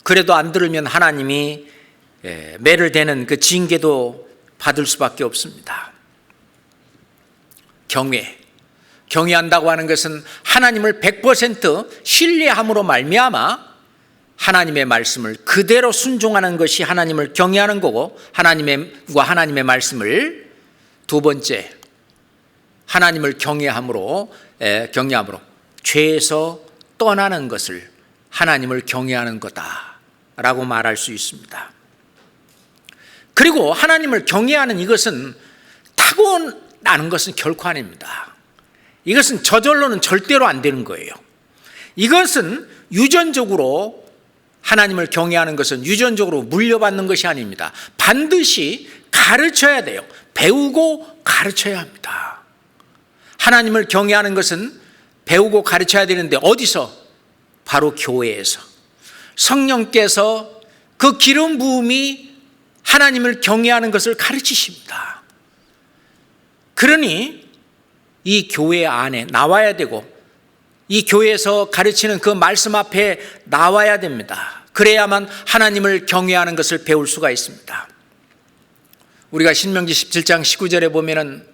그래도 안 들으면 하나님이 매를 대는 그 징계도 받을 수밖에 없습니다. 경외한다고 하는 것은 하나님을 100% 신뢰함으로 말미암아 하나님의 말씀을 그대로 순종하는 것이 하나님을 경외하는 거고, 하나님의 말씀을 두 번째 하나님을 경외함으로 죄에서 떠나는 것을 하나님을 경외하는 거다라고 말할 수 있습니다. 그리고 하나님을 경외하는 이것은 타고나는 것은 결코 아닙니다. 이것은 저절로는 절대로 안 되는 거예요. 이것은 유전적으로, 하나님을 경외하는 것은 유전적으로 물려받는 것이 아닙니다. 반드시 가르쳐야 돼요. 배우고 가르쳐야 합니다. 하나님을 경외하는 것은 배우고 가르쳐야 되는데 어디서? 바로 교회에서. 성령께서 그 기름 부음이 하나님을 경외하는 것을 가르치십니다. 그러니 이 교회 안에 나와야 되고, 이 교회에서 가르치는 그 말씀 앞에 나와야 됩니다. 그래야만 하나님을 경외하는 것을 배울 수가 있습니다. 우리가 신명기 17장 19절에 보면은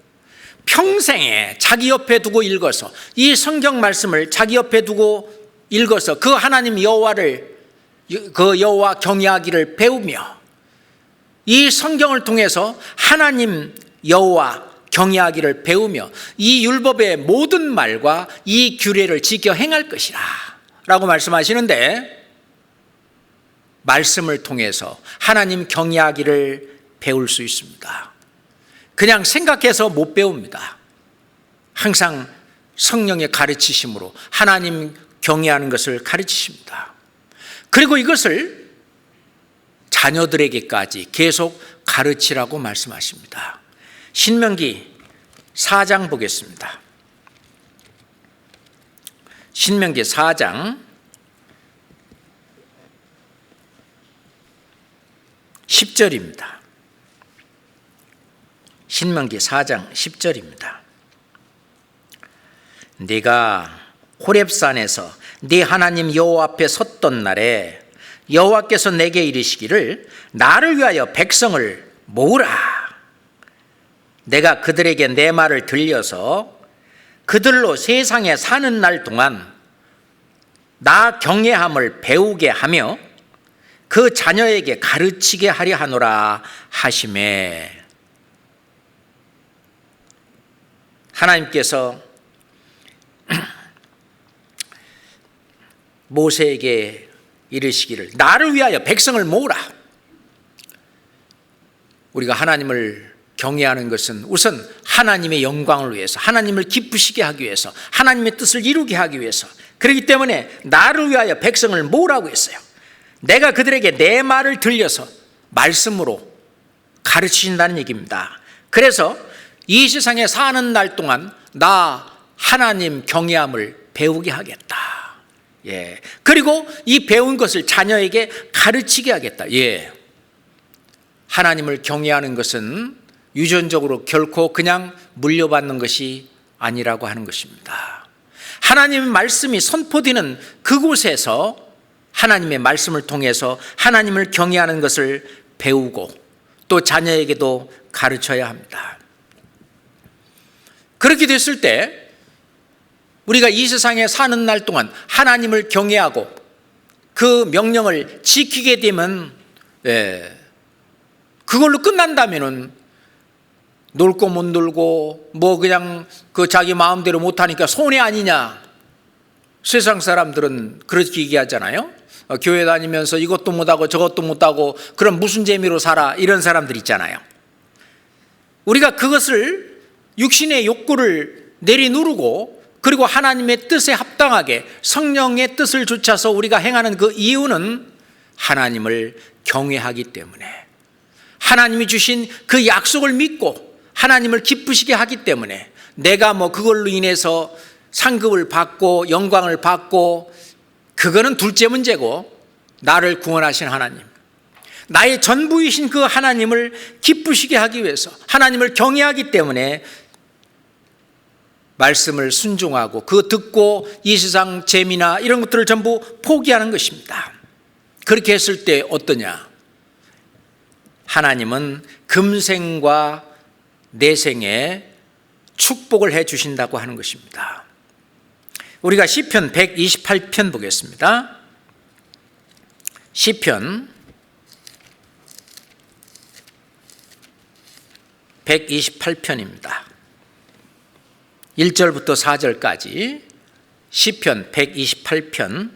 평생에 자기 옆에 두고 읽어서, 이 성경 말씀을 자기 옆에 두고 읽어서 그 하나님 여호와를, 그 여호와 경외하기를 배우며 이 성경을 통해서 하나님 여호와 경외하기를 배우며 이 율법의 모든 말과 이 규례를 지켜 행할 것이라 라고 말씀하시는데, 말씀을 통해서 하나님 경외하기를 배울 수 있습니다. 그냥 생각해서 못 배웁니다. 항상 성령의 가르치심으로 하나님 경외하는 것을 가르치십니다. 그리고 이것을 자녀들에게까지 계속 가르치라고 말씀하십니다. 신명기 4장 보겠습니다. 신명기 4장 10절입니다. 신명기 4장 10절입니다. 네가 호렙산에서 네 하나님 여호와 앞에 섰던 날에 여호와께서 내게 이르시기를 나를 위하여 백성을 모으라. 내가 그들에게 내 말을 들려서 그들로 세상에 사는 날 동안 나 경외함을 배우게 하며 그 자녀에게 가르치게 하려 하노라 하시매. 하나님께서 모세에게 이르시기를 나를 위하여 백성을 모으라. 우리가 하나님을 경외하는 것은 우선 하나님의 영광을 위해서, 하나님을 기쁘시게 하기 위해서, 하나님의 뜻을 이루게 하기 위해서, 그렇기 때문에 나를 위하여 백성을 모으라고 했어요. 내가 그들에게 내 말을 들려서 말씀으로 가르치신다는 얘기입니다. 그래서 이 세상에 사는 날 동안 나 하나님 경외함을 배우게 하겠다. 예. 그리고 이 배운 것을 자녀에게 가르치게 하겠다. 예. 하나님을 경외하는 것은 유전적으로 결코 그냥 물려받는 것이 아니라고 하는 것입니다. 하나님의 말씀이 선포되는 그곳에서 하나님의 말씀을 통해서 하나님을 경외하는 것을 배우고 또 자녀에게도 가르쳐야 합니다. 그렇게 됐을 때 우리가 이 세상에 사는 날 동안 하나님을 경외하고 그 명령을 지키게 되면 그걸로 끝난다면은 놀고 못 놀고 뭐 그냥 그 자기 마음대로 못하니까 손해 아니냐. 세상 사람들은 그렇게 얘기하잖아요. 교회 다니면서 이것도 못하고 저것도 못하고 그럼 무슨 재미로 살아, 이런 사람들 있잖아요. 우리가 그것을 육신의 욕구를 내리누르고 그리고 하나님의 뜻에 합당하게 성령의 뜻을 좇아서 우리가 행하는 그 이유는 하나님을 경외하기 때문에, 하나님이 주신 그 약속을 믿고 하나님을 기쁘시게 하기 때문에, 내가 뭐 그걸로 인해서 상급을 받고 영광을 받고 그거는 둘째 문제고, 나를 구원하신 하나님, 나의 전부이신 그 하나님을 기쁘시게 하기 위해서 하나님을 경외하기 때문에 말씀을 순종하고 그 듣고 이 세상 재미나 이런 것들을 전부 포기하는 것입니다. 그렇게 했을 때 어떠냐? 하나님은 금생과 내생에 축복을 해 주신다고 하는 것입니다. 우리가 시편 128편 보겠습니다. 시편 128편입니다. 1절부터 4절까지 시편 128편.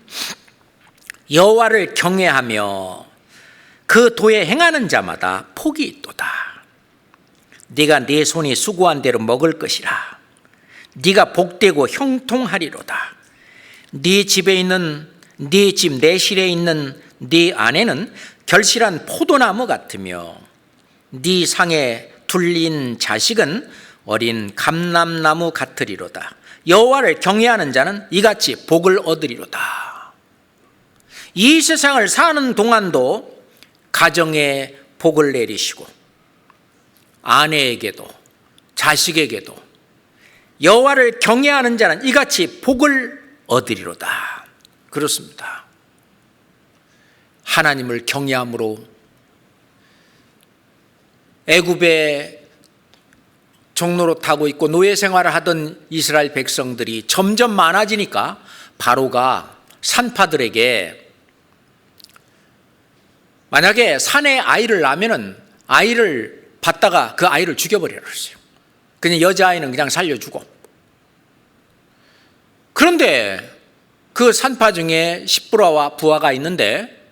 여호와를 경외하며 그 도에 행하는 자마다 복이 있도다. 네가 네 손이 수고한 대로 먹을 것이라. 네가 복되고 형통하리로다. 네 집에 있는 네 집 내실에 있는 네 아내는 결실한 포도나무 같으며 네 상에 둘린 자식은 어린 감람나무 같으리로다. 여호와를 경외하는 자는 이같이 복을 얻으리로다. 이 세상을 사는 동안도 가정에 복을 내리시고 아내에게도 자식에게도 여호와를 경외하는 자는 이같이 복을 얻으리로다. 그렇습니다. 하나님을 경외함으로 애굽의 종로로 타고 있고 노예 생활을 하던 이스라엘 백성들이 점점 많아지니까 바로가 산파들에게 만약에 산에 아이를 낳으면 아이를 받다가 그 아이를 죽여버리라고 했어요. 그냥 여자아이는 그냥 살려주고. 그런데 그 산파 중에 십부라와 부하가 있는데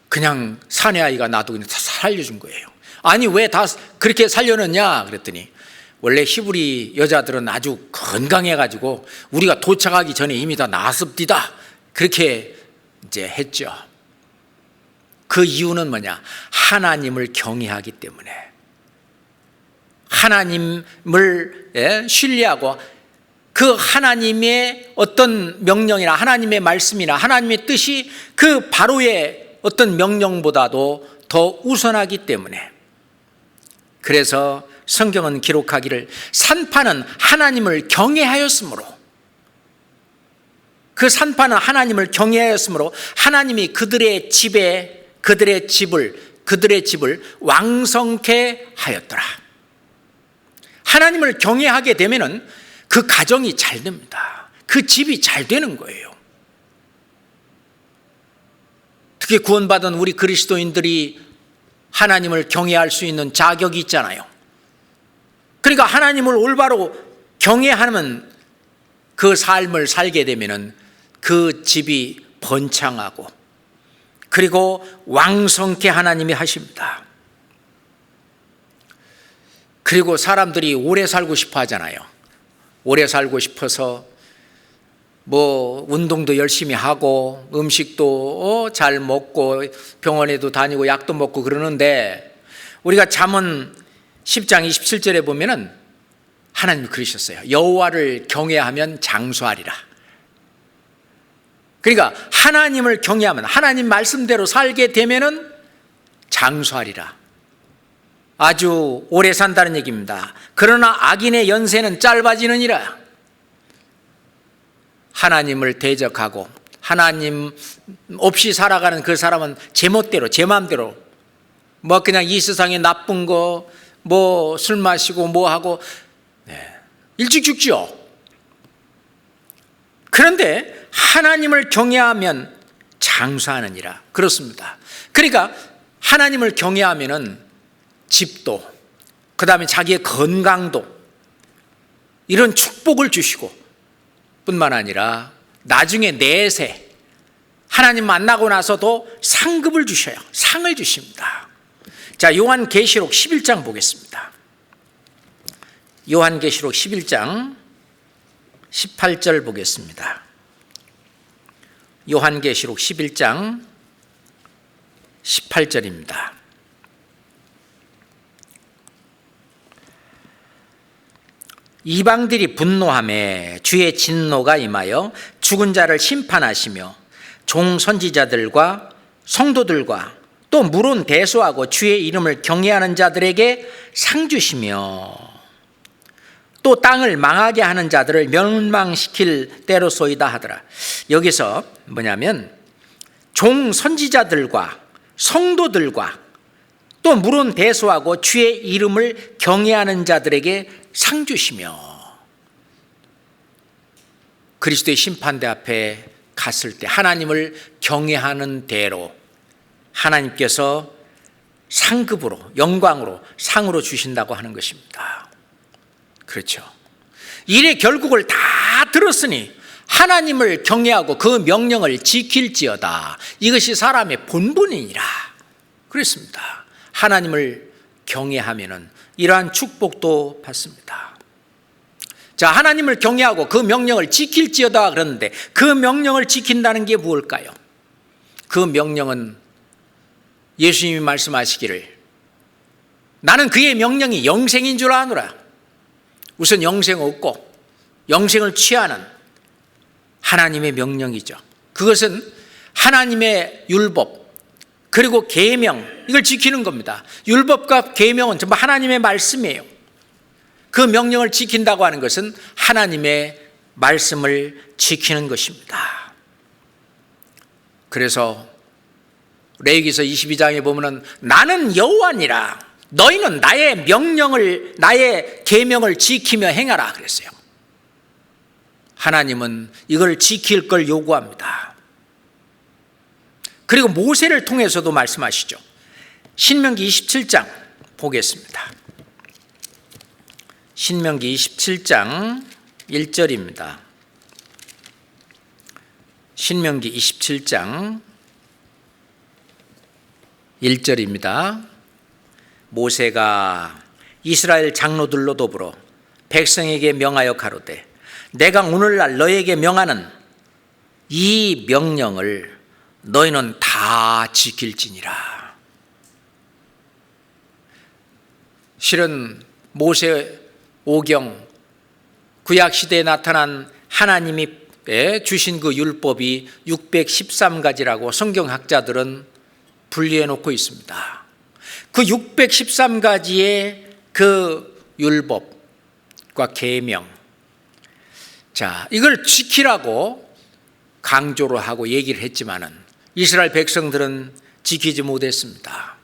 그냥 산의 아이가 나도 그냥 다 살려준 거예요. 아니 왜 다 그렇게 살려놨냐 그랬더니 원래 히브리 여자들은 아주 건강해가지고 우리가 도착하기 전에 이미 다 나았습디다 그렇게 이제 했죠. 그 이유는 뭐냐? 하나님을 경외하기 때문에, 하나님을 신뢰하고 그 하나님의 어떤 명령이나 하나님의 말씀이나 하나님의 뜻이 그 바로의 어떤 명령보다도 더 우선하기 때문에. 그래서 성경은 기록하기를 산파는 하나님을 경외하였으므로, 그 산파는 하나님을 경외하였으므로 하나님이 그들의 집을 왕성케 하였더라. 하나님을 경외하게 되면은 그 가정이 잘 됩니다. 그 집이 잘 되는 거예요. 특히 구원받은 우리 그리스도인들이 하나님을 경외할 수 있는 자격이 있잖아요. 그러니까 하나님을 올바로 경외하면 그 삶을 살게 되면은 그 집이 번창하고 그리고 왕성케 하나님이 하십니다. 그리고 사람들이 오래 살고 싶어 하잖아요. 오래 살고 싶어서 운동도 열심히 하고 음식도 잘 먹고 병원에도 다니고 약도 먹고 그러는데, 우리가 잠언 10장 27절에 보면은 하나님이 그러셨어요. 여호와를 경외하면 장수하리라. 그러니까 하나님을 경외하면, 하나님 말씀대로 살게 되면은 장수하리라. 아주 오래 산다는 얘기입니다. 그러나 악인의 연세는 짧아지느니라. 하나님을 대적하고 하나님 없이 살아가는 그 사람은 제멋대로, 제 마음대로 그냥 이 세상에 나쁜 거 술 마시고 하고 일찍 죽죠. 그런데 하나님을 경외하면 장수하느니라. 그렇습니다. 그러니까 하나님을 경외하면은 집도, 그 다음에 자기의 건강도, 이런 축복을 주시고 뿐만 아니라 나중에 내세 하나님 만나고 나서도 상급을 주셔요. 상을 주십니다. 자, 요한계시록 11장 보겠습니다. 요한계시록 11장 18절 보겠습니다. 요한계시록 11장 18절입니다. 이방들이 분노하매 주의 진노가 임하여 죽은 자를 심판하시며 종 선지자들과 성도들과 또 물은 대소하고 주의 이름을 경외하는 자들에게 상 주시며 또 땅을 망하게 하는 자들을 멸망시킬 때로소이다 하더라. 여기서 뭐냐면 종 선지자들과 성도들과 또 물은 대소하고 주의 이름을 경외하는 자들에게 상 주시며, 그리스도의 심판대 앞에 갔을 때 하나님을 경외하는 대로 하나님께서 상급으로, 영광으로, 상으로 주신다고 하는 것입니다. 그렇죠. 일의 결국을 다 들었으니 하나님을 경외하고 그 명령을 지킬지어다. 이것이 사람의 본분이니라. 그렇습니다. 하나님을 경외하면은 이러한 축복도 받습니다. 자, 하나님을 경외하고 그 명령을 지킬지어다 그러는데, 그 명령을 지킨다는 게 무엇일까요? 그 명령은 예수님이 말씀하시기를 나는 그의 명령이 영생인 줄 아노라. 우선 영생 얻고 영생을 취하는 하나님의 명령이죠. 그것은 하나님의 율법 그리고 계명, 이걸 지키는 겁니다. 율법과 계명은 전부 하나님의 말씀이에요. 그 명령을 지킨다고 하는 것은 하나님의 말씀을 지키는 것입니다. 그래서 레위기서 22장에 보면은 나는 여호와니라, 너희는 나의 명령을, 나의 계명을 지키며 행하라 그랬어요. 하나님은 이걸 지킬 걸 요구합니다. 그리고 모세를 통해서도 말씀하시죠. 신명기 27장 보겠습니다. 신명기 27장 1절입니다. 신명기 27장 1절입니다. 모세가 이스라엘 장로들로 더불어 백성에게 명하여 가로되 내가 오늘날 너에게 명하는 이 명령을 너희는 다 지킬지니라. 실은 모세 오경 구약시대에 나타난 하나님이 주신 그 율법이 613가지라고 성경학자들은 분리해 놓고 있습니다. 그 613가지의 그 율법과 계명, 자, 이걸 지키라고 강조를 하고 얘기를 했지만은 이스라엘 백성들은 지키지 못했습니다.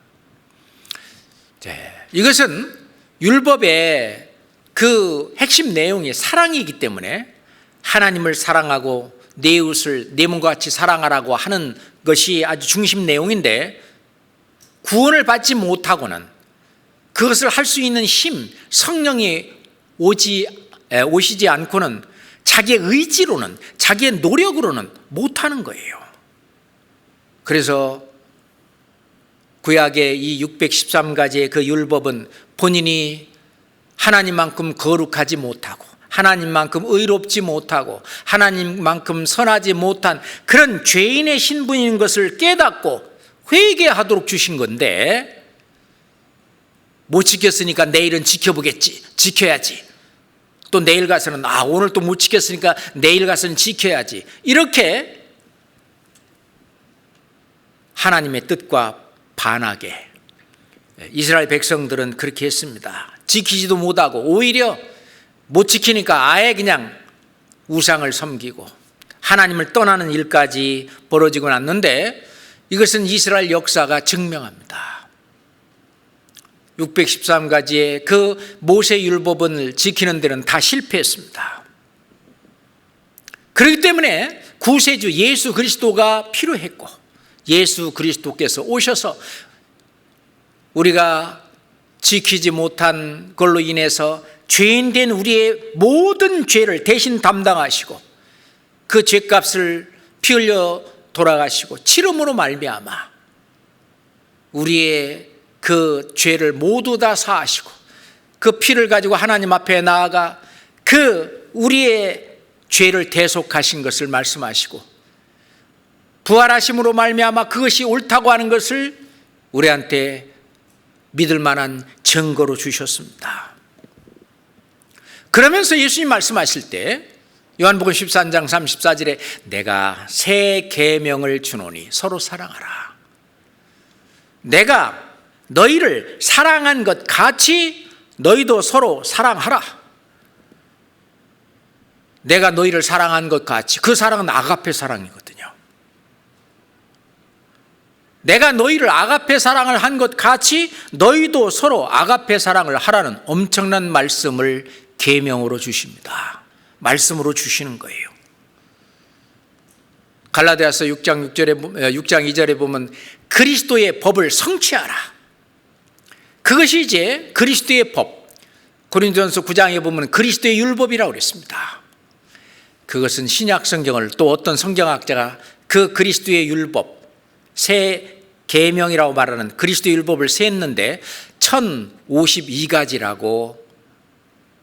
이것은 율법의 그 핵심 내용이 사랑이기 때문에 하나님을 사랑하고 내 이웃을 내 몸과 같이 사랑하라고 하는 것이 아주 중심 내용인데, 구원을 받지 못하고는 그것을 할 수 있는 힘, 성령이 오시지 않고는 자기의 의지로는, 자기의 노력으로는 못하는 거예요. 그래서 구약의 이 613가지의 그 율법은 본인이 하나님만큼 거룩하지 못하고, 하나님만큼 의롭지 못하고, 하나님만큼 선하지 못한 그런 죄인의 신분인 것을 깨닫고 회개하도록 주신 건데, 못 지켰으니까 내일은 지켜야지. 또 내일 가서는 오늘 또 못 지켰으니까 내일 가서는 지켜야지. 이렇게 하나님의 뜻과 반하게 이스라엘 백성들은 그렇게 했습니다. 지키지도 못하고 오히려 못 지키니까 아예 그냥 우상을 섬기고 하나님을 떠나는 일까지 벌어지고 났는데, 이것은 이스라엘 역사가 증명합니다. 613가지의 그 모세 율법을 지키는 데는 다 실패했습니다. 그렇기 때문에 구세주 예수 그리스도가 필요했고, 예수 그리스도께서 오셔서 우리가 지키지 못한 걸로 인해서 죄인 된 우리의 모든 죄를 대신 담당하시고 그 죄값을 피 흘려 돌아가시고 치름으로 말미암아 우리의 그 죄를 모두 다 사하시고 그 피를 가지고 하나님 앞에 나아가 그 우리의 죄를 대속하신 것을 말씀하시고, 부활하심으로 말미암아 그것이 옳다고 하는 것을 우리한테 믿을 만한 증거로 주셨습니다. 그러면서 예수님 말씀하실 때 요한복음 13장 34절에 내가 새 계명을 주노니 서로 사랑하라. 내가 너희를 사랑한 것 같이 너희도 서로 사랑하라. 내가 너희를 사랑한 것 같이, 그 사랑은 아가페 사랑이거든요. 내가 너희를 아가페 사랑을 한 것 같이 너희도 서로 아가페 사랑을 하라는 엄청난 말씀을 계명으로 주십니다. 말씀으로 주시는 거예요. 갈라디아서 6장 2절에 보면 그리스도의 법을 성취하라. 그것이 이제 그리스도의 법. 고린도전서 9장에 보면 그리스도의 율법이라고 그랬습니다. 그것은 신약 성경을 또 어떤 성경학자가 그 그리스도의 율법, 새 계명이라고 말하는 그리스도의 율법을 셌는데 1052가지라고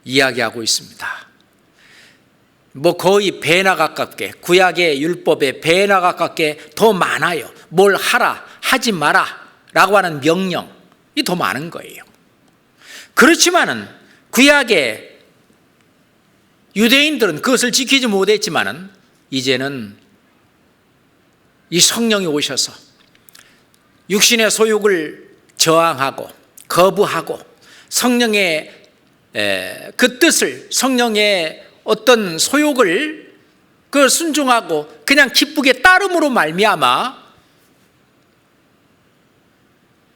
이야기하고 있습니다. 거의 배나 가깝게, 구약의 율법에 배나 가깝게 더 많아요. 뭘 하라, 하지 마라 라고 하는 명령이 더 많은 거예요. 그렇지만은 구약의 유대인들은 그것을 지키지 못했지만은 이제는 이 성령이 오셔서 육신의 소욕을 저항하고 거부하고 성령의 그 뜻을, 성령의 어떤 소욕을 그 순종하고 그냥 기쁘게 따름으로 말미암아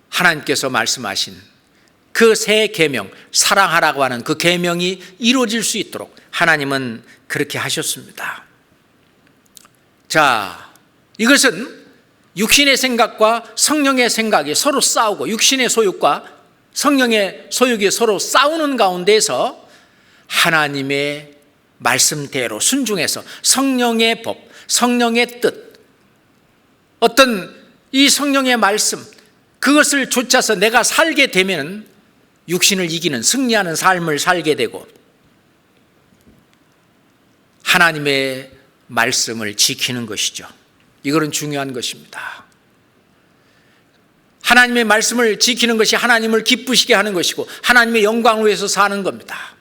하나님께서 말씀하신 그 새 계명, 사랑하라고 하는 그 계명이 이루어질 수 있도록 하나님은 그렇게 하셨습니다. 자, 이것은 육신의 생각과 성령의 생각이 서로 싸우고 육신의 소욕과 성령의 소욕이 서로 싸우는 가운데서 하나님의 말씀대로 순종해서 성령의 법, 성령의 뜻, 어떤 이 성령의 말씀, 그것을 좇아서 내가 살게 되면 육신을 이기는 승리하는 삶을 살게 되고 하나님의 말씀을 지키는 것이죠. 이거는 중요한 것입니다. 하나님의 말씀을 지키는 것이 하나님을 기쁘시게 하는 것이고 하나님의 영광을 위해서 사는 겁니다.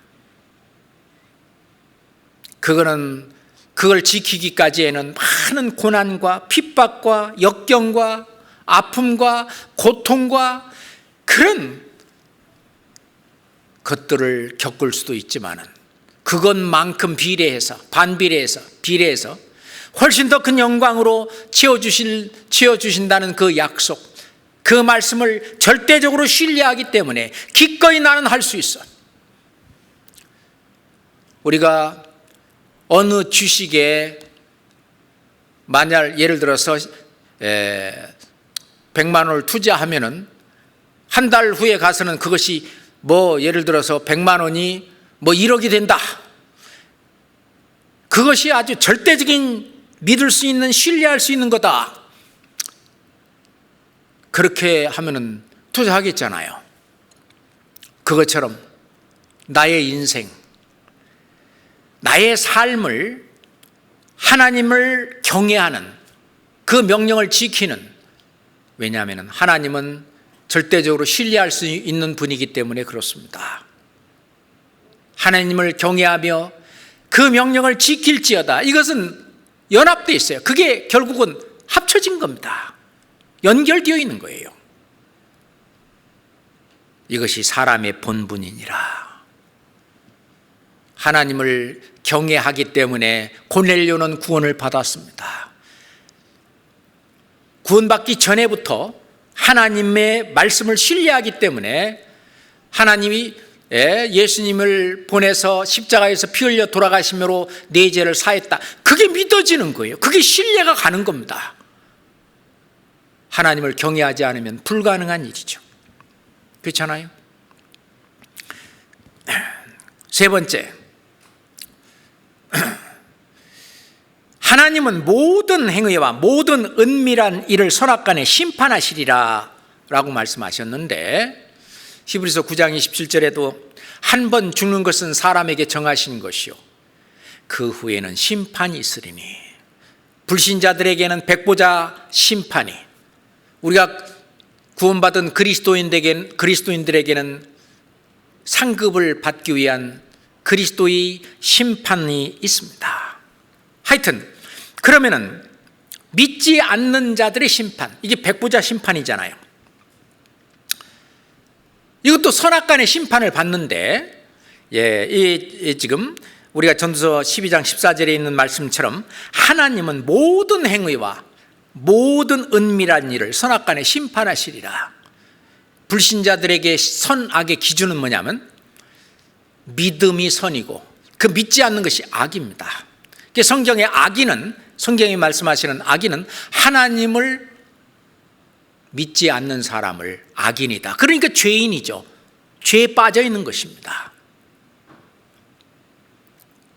그걸 지키기까지에는 많은 고난과 핍박과 역경과 아픔과 고통과 그런 것들을 겪을 수도 있지만은 그것만큼 비례해서 훨씬 더 큰 영광으로 채워주신다는 그 약속, 그 말씀을 절대적으로 신뢰하기 때문에 기꺼이 나는 할 수 있어. 우리가 어느 주식에 만약 예를 들어서 100만 원을 투자하면은 한 달 후에 가서는 그것이 예를 들어서 100만 원이 1억이 된다. 그것이 아주 절대적인 믿을 수 있는, 신뢰할 수 있는 거다. 그렇게 하면은 투자하겠잖아요. 그것처럼 나의 인생, 나의 삶을 하나님을 경외하는, 그 명령을 지키는, 왜냐하면 하나님은 절대적으로 신뢰할 수 있는 분이기 때문에 그렇습니다. 하나님을 경외하며 그 명령을 지킬지어다. 이것은 연합되어 있어요. 그게 결국은 합쳐진 겁니다. 연결되어 있는 거예요. 이것이 사람의 본분이니라. 하나님을 경외하기 때문에 고넬료는 구원을 받았습니다. 구원받기 전에부터 하나님의 말씀을 신뢰하기 때문에 하나님이 예수님을 보내서 십자가에서 피 흘려 돌아가심으로 내 죄를 사했다. 그게 믿어지는 거예요. 그게 신뢰가 가는 겁니다. 하나님을 경외하지 않으면 불가능한 일이죠. 그렇잖아요? 세 번째, 하나님은 모든 행위와 모든 은밀한 일을 선악간에 심판하시리라 라고 말씀하셨는데, 히브리서 9장 27절에도 한 번 죽는 것은 사람에게 정하신 것이요 그 후에는 심판이 있으리니, 불신자들에게는 백보자 심판이, 우리가 구원받은 그리스도인들에게는 상급을 받기 위한 그리스도의 심판이 있습니다. 하여튼 그러면은 믿지 않는 자들의 심판, 이게 백보자 심판이잖아요. 이것도 선악간의 심판을 받는데, 지금 우리가 전도서 12장 14절에 있는 말씀처럼 하나님은 모든 행위와 모든 은밀한 일을 선악간에 심판하시리라. 불신자들에게 선악의 기준은 뭐냐면 믿음이 선이고 그 믿지 않는 것이 악입니다. 성경의 악인은, 성경이 말씀하시는 악인은 하나님을 믿지 않는 사람을 악인이다. 그러니까 죄인이죠. 죄에 빠져 있는 것입니다.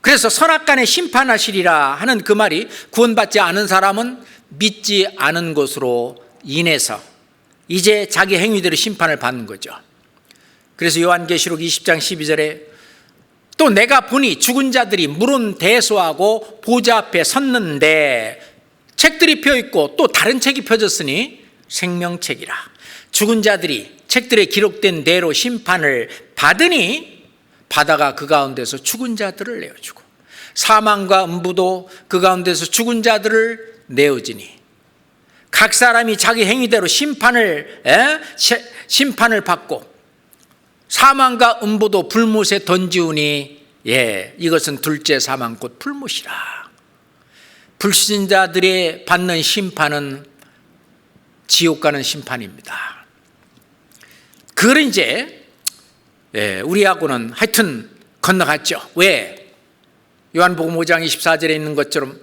그래서 선악간에 심판하시리라 하는 그 말이, 구원받지 않은 사람은 믿지 않은 것으로 인해서 이제 자기 행위대로 심판을 받는 거죠. 그래서 요한계시록 20장 12절에 또 내가 보니 죽은 자들이 물은 대소하고 보좌 앞에 섰는데 책들이 펴있고 또 다른 책이 펴졌으니 생명책이라. 죽은 자들이 책들에 기록된 대로 심판을 받으니 바다가 그 가운데서 죽은 자들을 내어주고 사망과 음부도 그 가운데서 죽은 자들을 내어주니 각 사람이 자기 행위대로 심판을 받고 사망과 음부도 불못에 던지우니 이것은 둘째 사망 곧 불못이라. 불신자들이 받는 심판은 지옥 가는 심판입니다. 그걸 이제 우리하고는 하여튼 건너갔죠. 왜? 요한복음 5장 24절에 있는 것처럼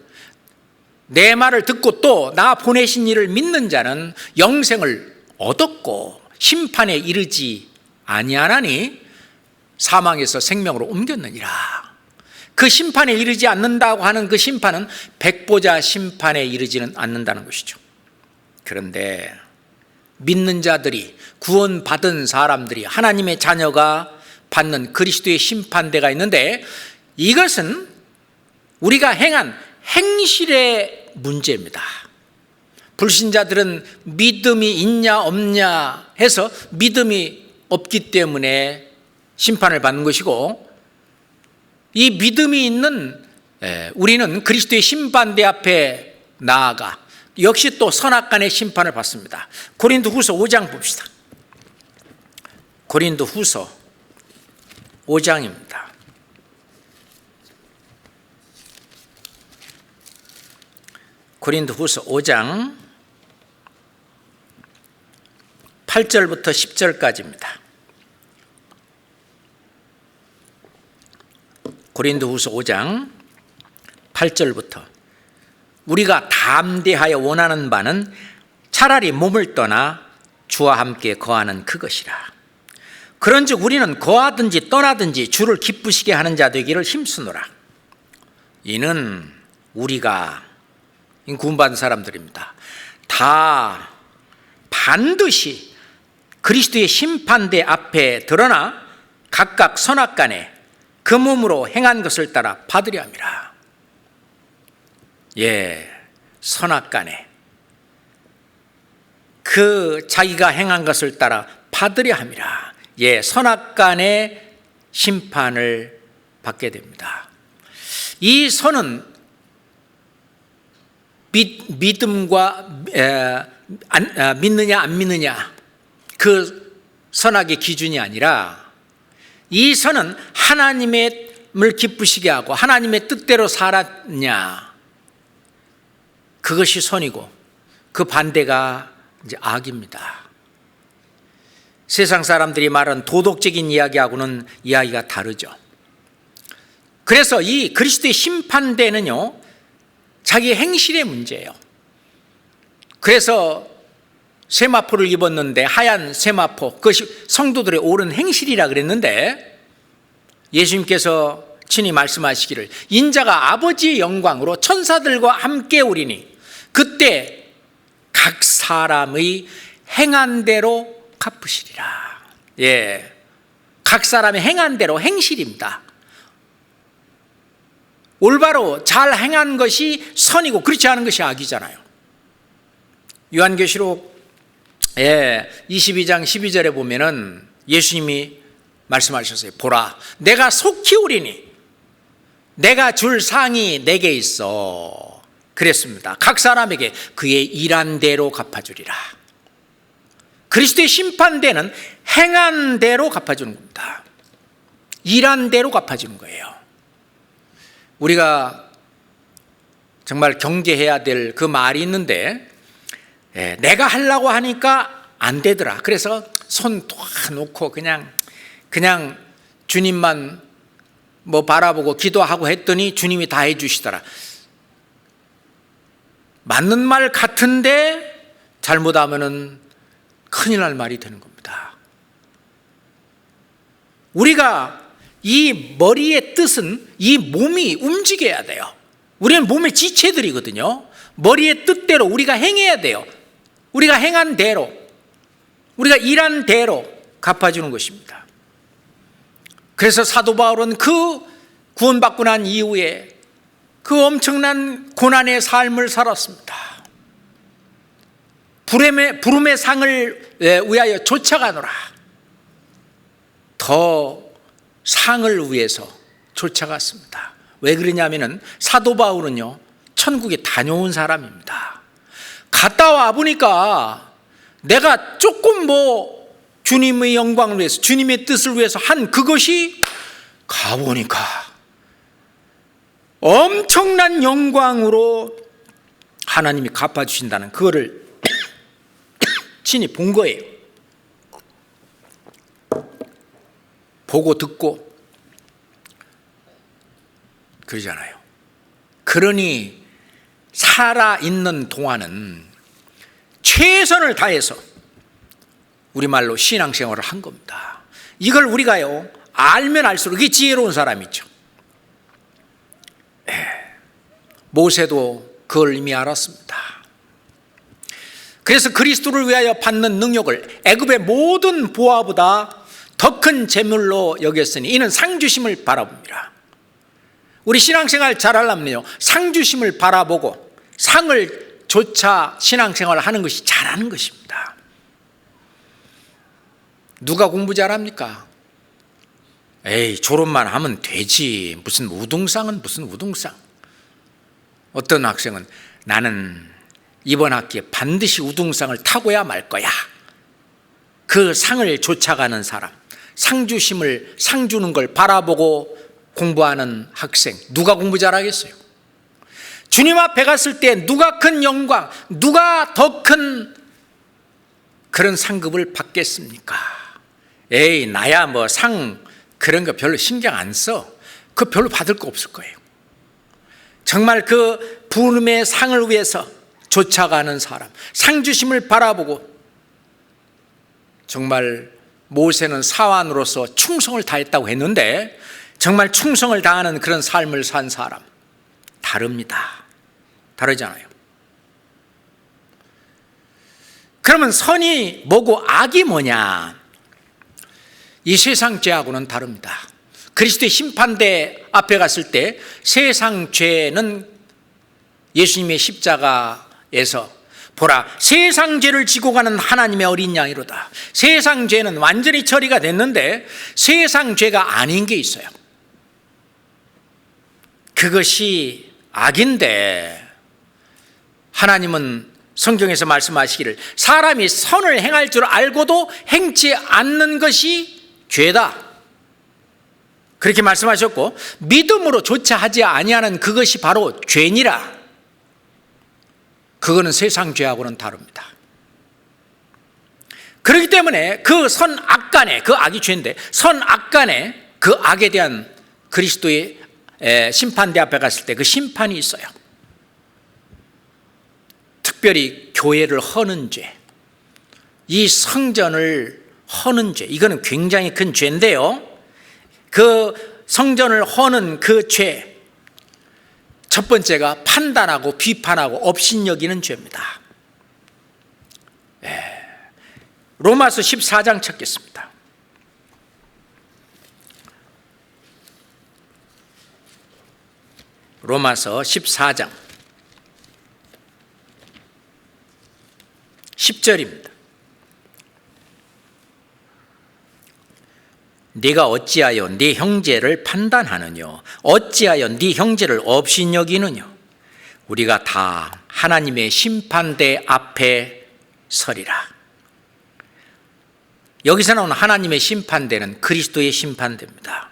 내 말을 듣고 또 나 보내신 이를 믿는 자는 영생을 얻었고 심판에 이르지 아니하나니 사망에서 생명으로 옮겼느니라. 그 심판에 이르지 않는다고 하는 그 심판은 백보자 심판에 이르지는 않는다는 것이죠. 그런데 믿는 자들이, 구원받은 사람들이, 하나님의 자녀가 받는 그리스도의 심판대가 있는데, 이것은 우리가 행한 행실의 문제입니다. 불신자들은 믿음이 있냐 없냐 해서 믿음이 없기 때문에 심판을 받는 것이고, 이 믿음이 있는 우리는 그리스도의 심판대 앞에 나아가 역시 또 선악간의 심판을 받습니다. 고린도후서 5장 봅시다. 고린도후서 5장입니다. 고린도후서 5장 8절부터 10절까지입니다. 고린도후서 5장 8절부터 우리가 담대하여 원하는 바는 차라리 몸을 떠나 주와 함께 거하는 그것이라. 그런즉 우리는 거하든지 떠나든지 주를 기쁘시게 하는 자 되기를 힘쓰노라. 이는 우리가 구원받은 사람들입니다. 다 반드시 그리스도의 심판대 앞에 드러나 각각 선악간에 그 몸으로 행한 것을 따라 받으려 함이라. 선악간에 그 자기가 행한 것을 따라 받으려 함이라. 선악간의 심판을 받게 됩니다. 이 선은 믿음과 믿느냐 안 믿느냐 그 선악의 기준이 아니라 이 선은 하나님을 기쁘시게 하고 하나님의 뜻대로 살았냐, 그것이 선이고 그 반대가 이제 악입니다. 세상 사람들이 말하는 도덕적인 이야기하고는 이야기가 다르죠. 그래서 이 그리스도의 심판대는요, 자기 행실의 문제예요. 그래서 세마포를 입었는데 하얀 세마포, 그것이 성도들의 옳은 행실이라 그랬는데 예수님께서 친히 말씀하시기를 인자가 아버지의 영광으로 천사들과 함께 오리니 그때 각 사람의 행한 대로 갚으시리라. 각 사람의 행한 대로 행실입니다. 올바로 잘 행한 것이 선이고 그렇지 않은 것이 악이잖아요. 요한계시록 22장 12절에 보면은 예수님이 말씀하셨어요. 보라, 내가 속히 오리니 내가 줄 상이 내게 있어. 그랬습니다. 각 사람에게 그의 일한 대로 갚아주리라. 그리스도의 심판대는 행한 대로 갚아주는 겁니다. 일한 대로 갚아주는 거예요. 우리가 정말 경계해야 될 그 말이 있는데 내가 하려고 하니까 안 되더라. 그래서 손 놓고 그냥 주님만 바라보고 기도하고 했더니 주님이 다 해주시더라. 맞는 말 같은데 잘못하면은 큰일 날 말이 되는 겁니다. 우리가 이 머리의 뜻은 이 몸이 움직여야 돼요. 우리는 몸의 지체들이거든요. 머리의 뜻대로 우리가 행해야 돼요. 우리가 행한 대로, 우리가 일한 대로 갚아주는 것입니다. 그래서 사도 바울은 그 구원받고 난 이후에 그 엄청난 고난의 삶을 살았습니다. 부름의 상을 위하여 쫓아가노라. 더 상을 위해서 쫓아갔습니다. 왜 그러냐면은 사도 바울은요, 천국에 다녀온 사람입니다. 갔다 와 보니까 내가 조금 주님의 영광을 위해서, 주님의 뜻을 위해서 한 그것이 가보니까 엄청난 영광으로 하나님이 갚아주신다는 그거를 친히 본 거예요. 보고 듣고 그러잖아요. 그러니 살아있는 동안은 최선을 다해서 우리말로 신앙생활을 한 겁니다. 이걸 우리가요, 알면 알수록 이게 지혜로운 사람이죠. 모세도 그걸 이미 알았습니다. 그래서 그리스도를 위하여 받는 능력을 애굽의 모든 보화보다 더 큰 재물로 여겼으니 이는 상주심을 바라봅니다. 우리 신앙생활 잘하려면요, 상주심을 바라보고 상을 조차 신앙생활을 하는 것이 잘하는 것입니다. 누가 공부 잘합니까? 졸업만 하면 되지. 무슨 우등상은 무슨 우등상. 어떤 학생은 나는 이번 학기에 반드시 우등상을 타고야 말 거야. 그 상을 쫓아가는 사람, 상주심을, 상 주는 걸 바라보고 공부하는 학생, 누가 공부 잘하겠어요? 주님 앞에 갔을 때 누가 큰 영광, 누가 더 큰 그런 상급을 받겠습니까? 나야 상 그런 거 별로 신경 안 써. 그 별로 받을 거 없을 거예요. 정말 그 부름의 상을 위해서 쫓아가는 사람, 상 주심을 바라보고 정말 모세는 사환으로서 충성을 다했다고 했는데 정말 충성을 다하는 그런 삶을 산 사람, 다릅니다. 다르잖아요. 그러면 선이 뭐고 악이 뭐냐? 이 세상 죄하고는 다릅니다. 그리스도의 심판대 앞에 갔을 때 세상 죄는 예수님의 십자가에서 보라, 세상 죄를 지고 가는 하나님의 어린 양이로다. 세상 죄는 완전히 처리가 됐는데 세상 죄가 아닌 게 있어요. 그것이 악인데 하나님은 성경에서 말씀하시기를 사람이 선을 행할 줄 알고도 행치 않는 것이 죄다, 그렇게 말씀하셨고, 믿음으로 조차 하지 아니하는 그것이 바로 죄니라. 그거는 세상 죄하고는 다릅니다. 그렇기 때문에 그 선악 간에, 그 악이 죄인데 선악 간에 그 악에 대한 그리스도의 심판대 앞에 갔을 때 그 심판이 있어요. 특별히 교회를 허는 죄, 이 성전을 허는 죄, 이거는 굉장히 큰 죄인데요, 그 성전을 허는 그 죄, 첫 번째가 판단하고 비판하고 업신여기는 죄입니다. 로마서 14장 찾겠습니다. 로마서 14장 10절입니다. 네가 어찌하여 네 형제를 판단하느냐? 어찌하여 네 형제를 업신여기느냐? 우리가 다 하나님의 심판대 앞에 서리라. 여기서 나오는 하나님의 심판대는 그리스도의 심판대입니다.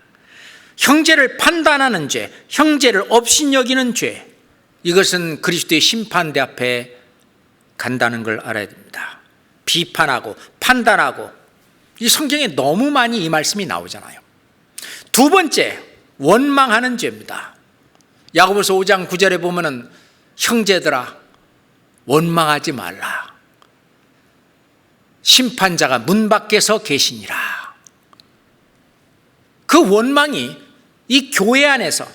형제를 판단하는 죄, 형제를 업신여기는 죄, 이것은 그리스도의 심판대 앞에 간다는 걸 알아야 됩니다. 비판하고 판단하고, 이 성경에 너무 많이 이 말씀이 나오잖아요. 두 번째, 원망하는 죄입니다. 야고보서 5장 9절에 보면은 형제들아 원망하지 말라. 심판자가 문 밖에서 계시니라. 그 원망이 이 교회 안에서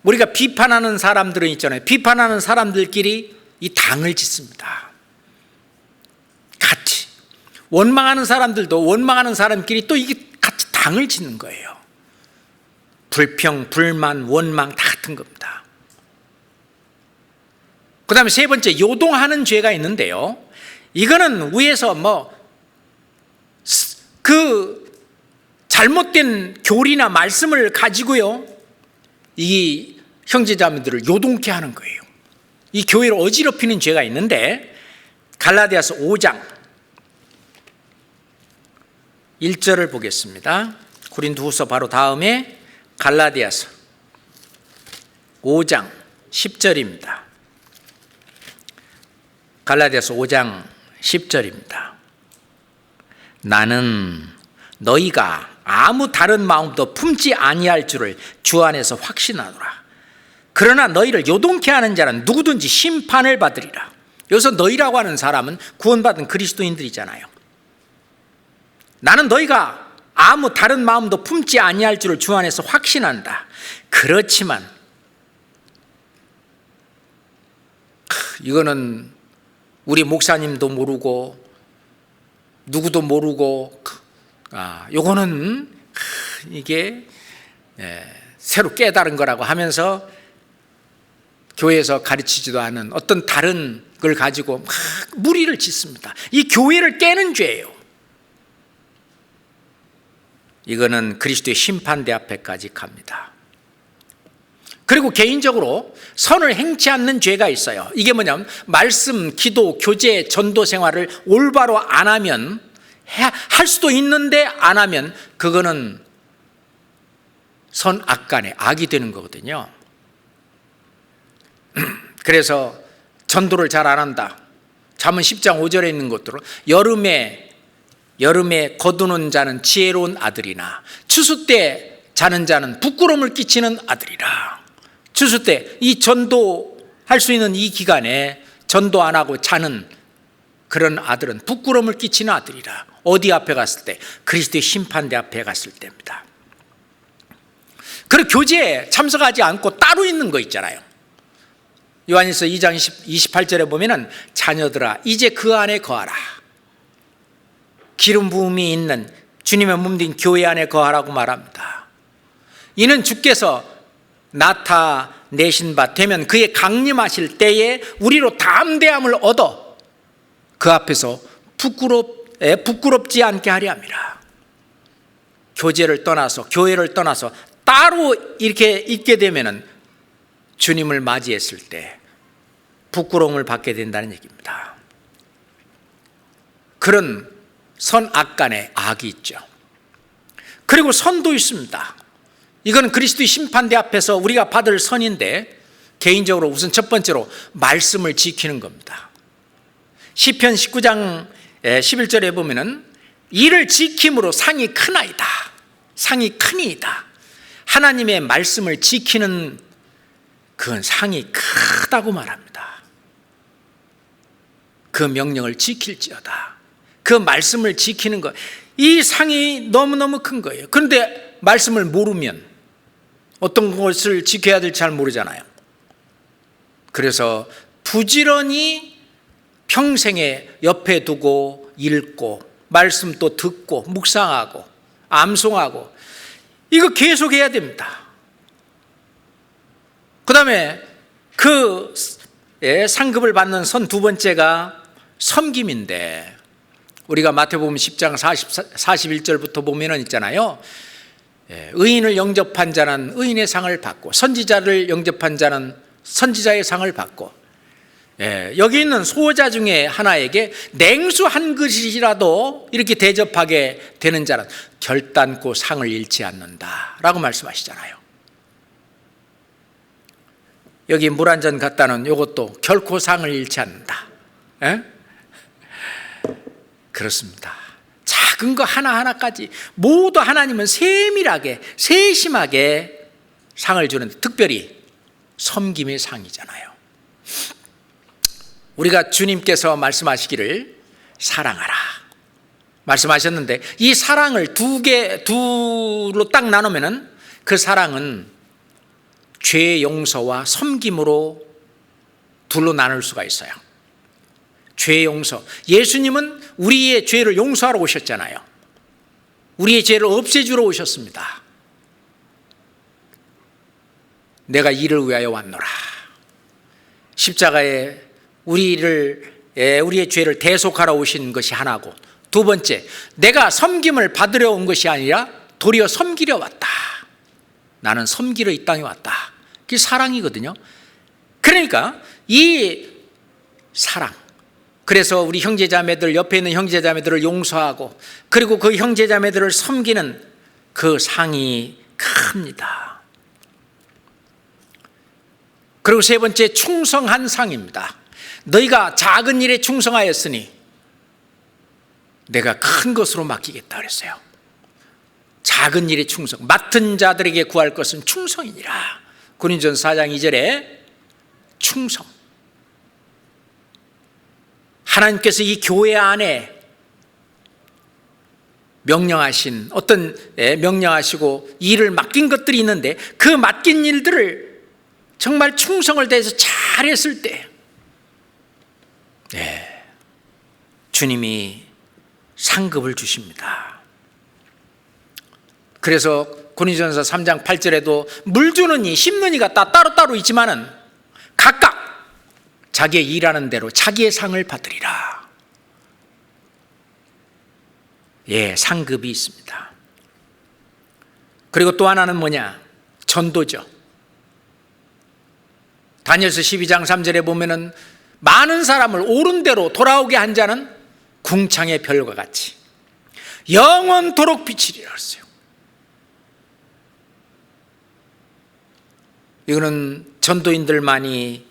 우리가 비판하는 사람들은 있잖아요. 비판하는 사람들끼리 이 당을 짓습니다. 같이. 원망하는 사람들도 원망하는 사람끼리 또 이게 같이 당을 짓는 거예요. 불평, 불만, 원망 다 같은 겁니다. 그 다음에 세 번째, 요동하는 죄가 있는데요, 이거는 위에서 그 잘못된 교리나 말씀을 가지고요, 이 형제자매들을 요동케 하는 거예요. 이 교회를 어지럽히는 죄가 있는데, 갈라디아서 5장 1절을 보겠습니다. 고린도후서 바로 다음에 갈라디아서 5장 10절입니다. 갈라디아서 5장 10절입니다. 나는 너희가 아무 다른 마음도 품지 아니할 줄을 주 안에서 확신하노라. 그러나 너희를 요동케 하는 자는 누구든지 심판을 받으리라. 여기서 너희라고 하는 사람은 구원받은 그리스도인들이잖아요. 나는 너희가 아무 다른 마음도 품지 아니할 줄을 주 안에서 확신한다. 그렇지만 이거는 우리 목사님도 모르고 누구도 모르고, 요거는 이게 새로 깨달은 거라고 하면서 교회에서 가르치지도 않은 어떤 다른 걸 가지고 막 무리를 짓습니다. 이 교회를 깨는 죄예요. 이거는 그리스도의 심판대 앞에까지 갑니다. 그리고 개인적으로 선을 행치 않는 죄가 있어요. 이게 뭐냐면 말씀, 기도, 교제, 전도 생활을 올바로 안 하면, 할 수도 있는데 안 하면 그거는 선악간에 악이 되는 거거든요. 그래서 전도를 잘 안 한다. 잠언 10장 5절에 있는 것대로 여름에 거두는 자는 지혜로운 아들이나 추수 때 자는 자는 부끄러움을 끼치는 아들이라. 추수 때 이 전도할 수 있는 이 기간에 전도 안 하고 자는 그런 아들은 부끄러움을 끼치는 아들이라. 어디 앞에 갔을 때? 그리스도의 심판대 앞에 갔을 때입니다. 그리고 교제에 참석하지 않고 따로 있는 거 있잖아요. 요한일서 2장 28절에 보면은 자녀들아 이제 그 안에 거하라. 기름 부음이 있는 주님의 몸된 교회 안에 거하라고 말합니다. 이는 주께서 나타내신 바 되면 그의 강림하실 때에 우리로 담대함을 얻어 그 앞에서 부끄럽지 않게 하려 함이라. 교제를 떠나서 교회를 떠나서 따로 이렇게 있게 되면은 주님을 맞이했을 때 부끄러움을 받게 된다는 얘기입니다. 그런 선악간의 악이 있죠. 그리고 선도 있습니다. 이건 그리스도의 심판대 앞에서 우리가 받을 선인데, 개인적으로 우선 첫 번째로 말씀을 지키는 겁니다. 시편 19장 11절에 보면은 이를 지킴으로 상이 크나이다. 상이 크니이다. 하나님의 말씀을 지키는 그건 상이 크다고 말합니다. 그 명령을 지킬지어다. 그 말씀을 지키는 것, 이 상이 너무너무 큰 거예요. 그런데 말씀을 모르면 어떤 것을 지켜야 될지 잘 모르잖아요. 그래서 부지런히 평생에 옆에 두고 읽고 말씀 또 듣고 묵상하고 암송하고 이거 계속 해야 됩니다. 그 다음에 그 상급을 받는 선 두 번째가 섬김인데, 우리가 마태복음 10장 41절부터 보면은 있잖아요. 의인을 영접한 자는 의인의 상을 받고 선지자를 영접한 자는 선지자의 상을 받고, 여기 있는 소호자 중에 하나에게 냉수 한 그릇이라도 이렇게 대접하게 되는 자는 결단코 상을 잃지 않는다 라고 말씀하시잖아요. 여기 물 한 잔 갖다 놓은 이것도 결코 상을 잃지 않는다. 그렇습니다. 작은 거 하나하나까지 모두 하나님은 세밀하게 세심하게 상을 주는데, 특별히 섬김의 상이잖아요. 우리가 주님께서 말씀하시기를 사랑하라 말씀하셨는데, 이 사랑을 두로 딱 나누면은 그 사랑은 죄 용서와 섬김으로 둘로 나눌 수가 있어요. 죄 용서, 예수님은 우리의 죄를 용서하러 오셨잖아요. 우리의 죄를 없애주러 오셨습니다. 내가 이를 위하여 왔노라. 십자가에 우리의 죄를 대속하러 오신 것이 하나고, 두 번째, 내가 섬김을 받으려 온 것이 아니라 도리어 섬기려 왔다. 나는 섬기러 이 땅에 왔다. 그게 사랑이거든요. 그러니까 이 사랑, 그래서 우리 형제자매들, 옆에 있는 형제자매들을 용서하고 그리고 그 형제자매들을 섬기는 그 상이 큽니다. 그리고 세 번째, 충성한 상입니다. 너희가 작은 일에 충성하였으니 내가 큰 것으로 맡기겠다 그랬어요. 작은 일에 충성, 맡은 자들에게 구할 것은 충성이니라. 고린도전서 4장 2절에 충성. 하나님께서 이 교회 안에 명령하신 명령하시고 일을 맡긴 것들이 있는데, 그 맡긴 일들을 정말 충성을 다해서 잘했을 때 주님이 상급을 주십니다. 그래서 고린도전서 3장 8절에도 물 주는 이 심는 이가 따로따로 있지만은 각각 자기의 일하는 대로 자기의 상을 받으리라. 상급이 있습니다. 그리고 또 하나는 뭐냐? 전도죠. 다니엘서 12장 3절에 보면은 많은 사람을 옳은 대로 돌아오게 한 자는 궁창의 별과 같이 영원토록 비치리라 했어요. 이거는 전도인들만이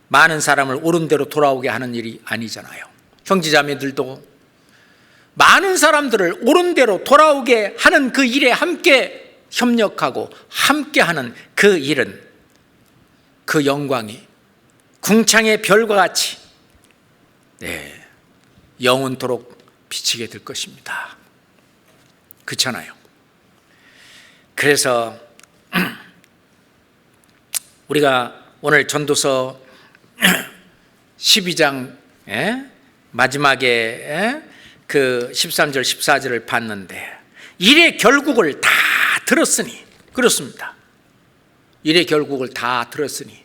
많은 사람을 옳은 대로 돌아오게 하는 일이 아니잖아요. 형제자매들도 많은 사람들을 옳은 대로 돌아오게 하는 그 일에 함께 협력하고 함께하는 그 일은, 그 영광이 궁창의 별과 같이 영원토록 비치게 될 것입니다. 그렇잖아요. 그래서 우리가 오늘 전도서 12장 마지막에 그 13절 14절을 봤는데, 일의 결국을 다 들었으니, 그렇습니다. 일의 결국을 다 들었으니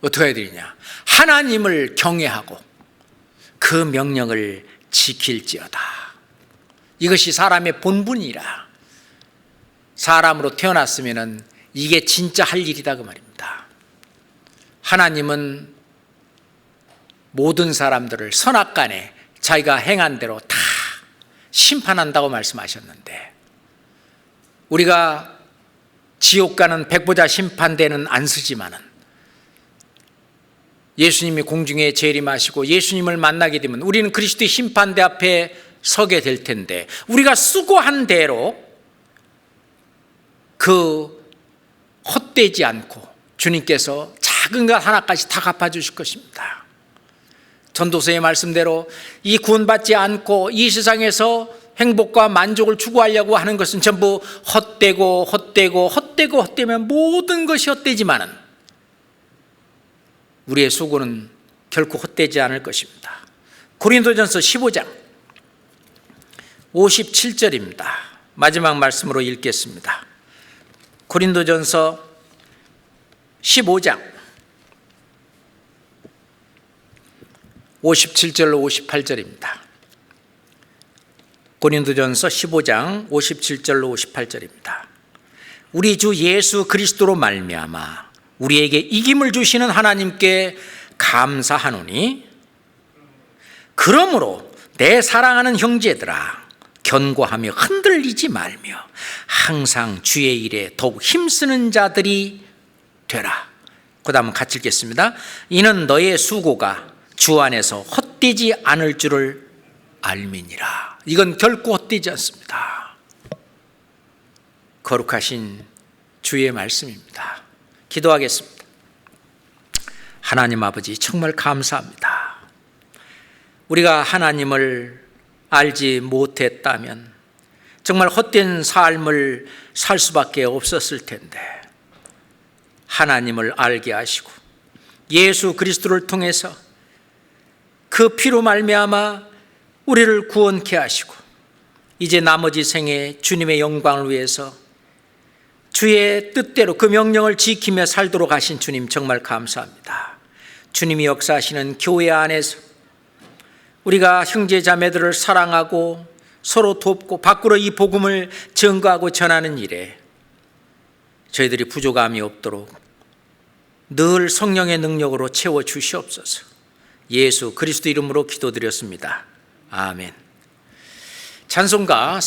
어떻게 해야 되느냐? 하나님을 경외하고 그 명령을 지킬지어다. 이것이 사람의 본분이라. 사람으로 태어났으면 이게 진짜 할 일이다 그 말입니다. 하나님은 모든 사람들을 선악간에 자기가 행한 대로 다 심판한다고 말씀하셨는데, 우리가 지옥 가는 백보자 심판대는 안 쓰지만은 예수님이 공중에 재림하시고 예수님을 만나게 되면 우리는 그리스도의 심판대 앞에 서게 될 텐데, 우리가 수고한 대로 그 헛되지 않고 주님께서 작은 것 하나까지 다 갚아주실 것입니다. 전도서의 말씀대로 이 구원받지 않고 이 세상에서 행복과 만족을 추구하려고 하는 것은 전부 헛되면 모든 것이 헛되지만은 우리의 수고는 결코 헛되지 않을 것입니다. 고린도전서 15장 57절입니다. 마지막 말씀으로 읽겠습니다. 고린도전서 15장 57절로 58절입니다. 고린도전서 15장 57절로 58절입니다. 우리 주 예수 그리스도로 말미암아 우리에게 이김을 주시는 하나님께 감사하노니, 그러므로 내 사랑하는 형제들아, 견고하며 흔들리지 말며 항상 주의 일에 더욱 힘쓰는 자들이 되라. 그 다음 같이 읽겠습니다. 이는 너의 수고가 주 안에서 헛되지 않을 줄을 알미니라. 이건 결코 헛되지 않습니다. 거룩하신 주의 말씀입니다. 기도하겠습니다. 하나님 아버지, 정말 감사합니다. 우리가 하나님을 알지 못했다면 정말 헛된 삶을 살 수밖에 없었을 텐데, 하나님을 알게 하시고 예수 그리스도를 통해서 그 피로 말미암아 우리를 구원케 하시고 이제 나머지 생에 주님의 영광을 위해서 주의 뜻대로 그 명령을 지키며 살도록 하신 주님, 정말 감사합니다. 주님이 역사하시는 교회 안에서 우리가 형제 자매들을 사랑하고 서로 돕고 밖으로 이 복음을 증거하고 전하는 일에 저희들이 부족함이 없도록 늘 성령의 능력으로 채워 주시옵소서. 예수 그리스도 이름으로 기도드렸습니다. 아멘. 찬송가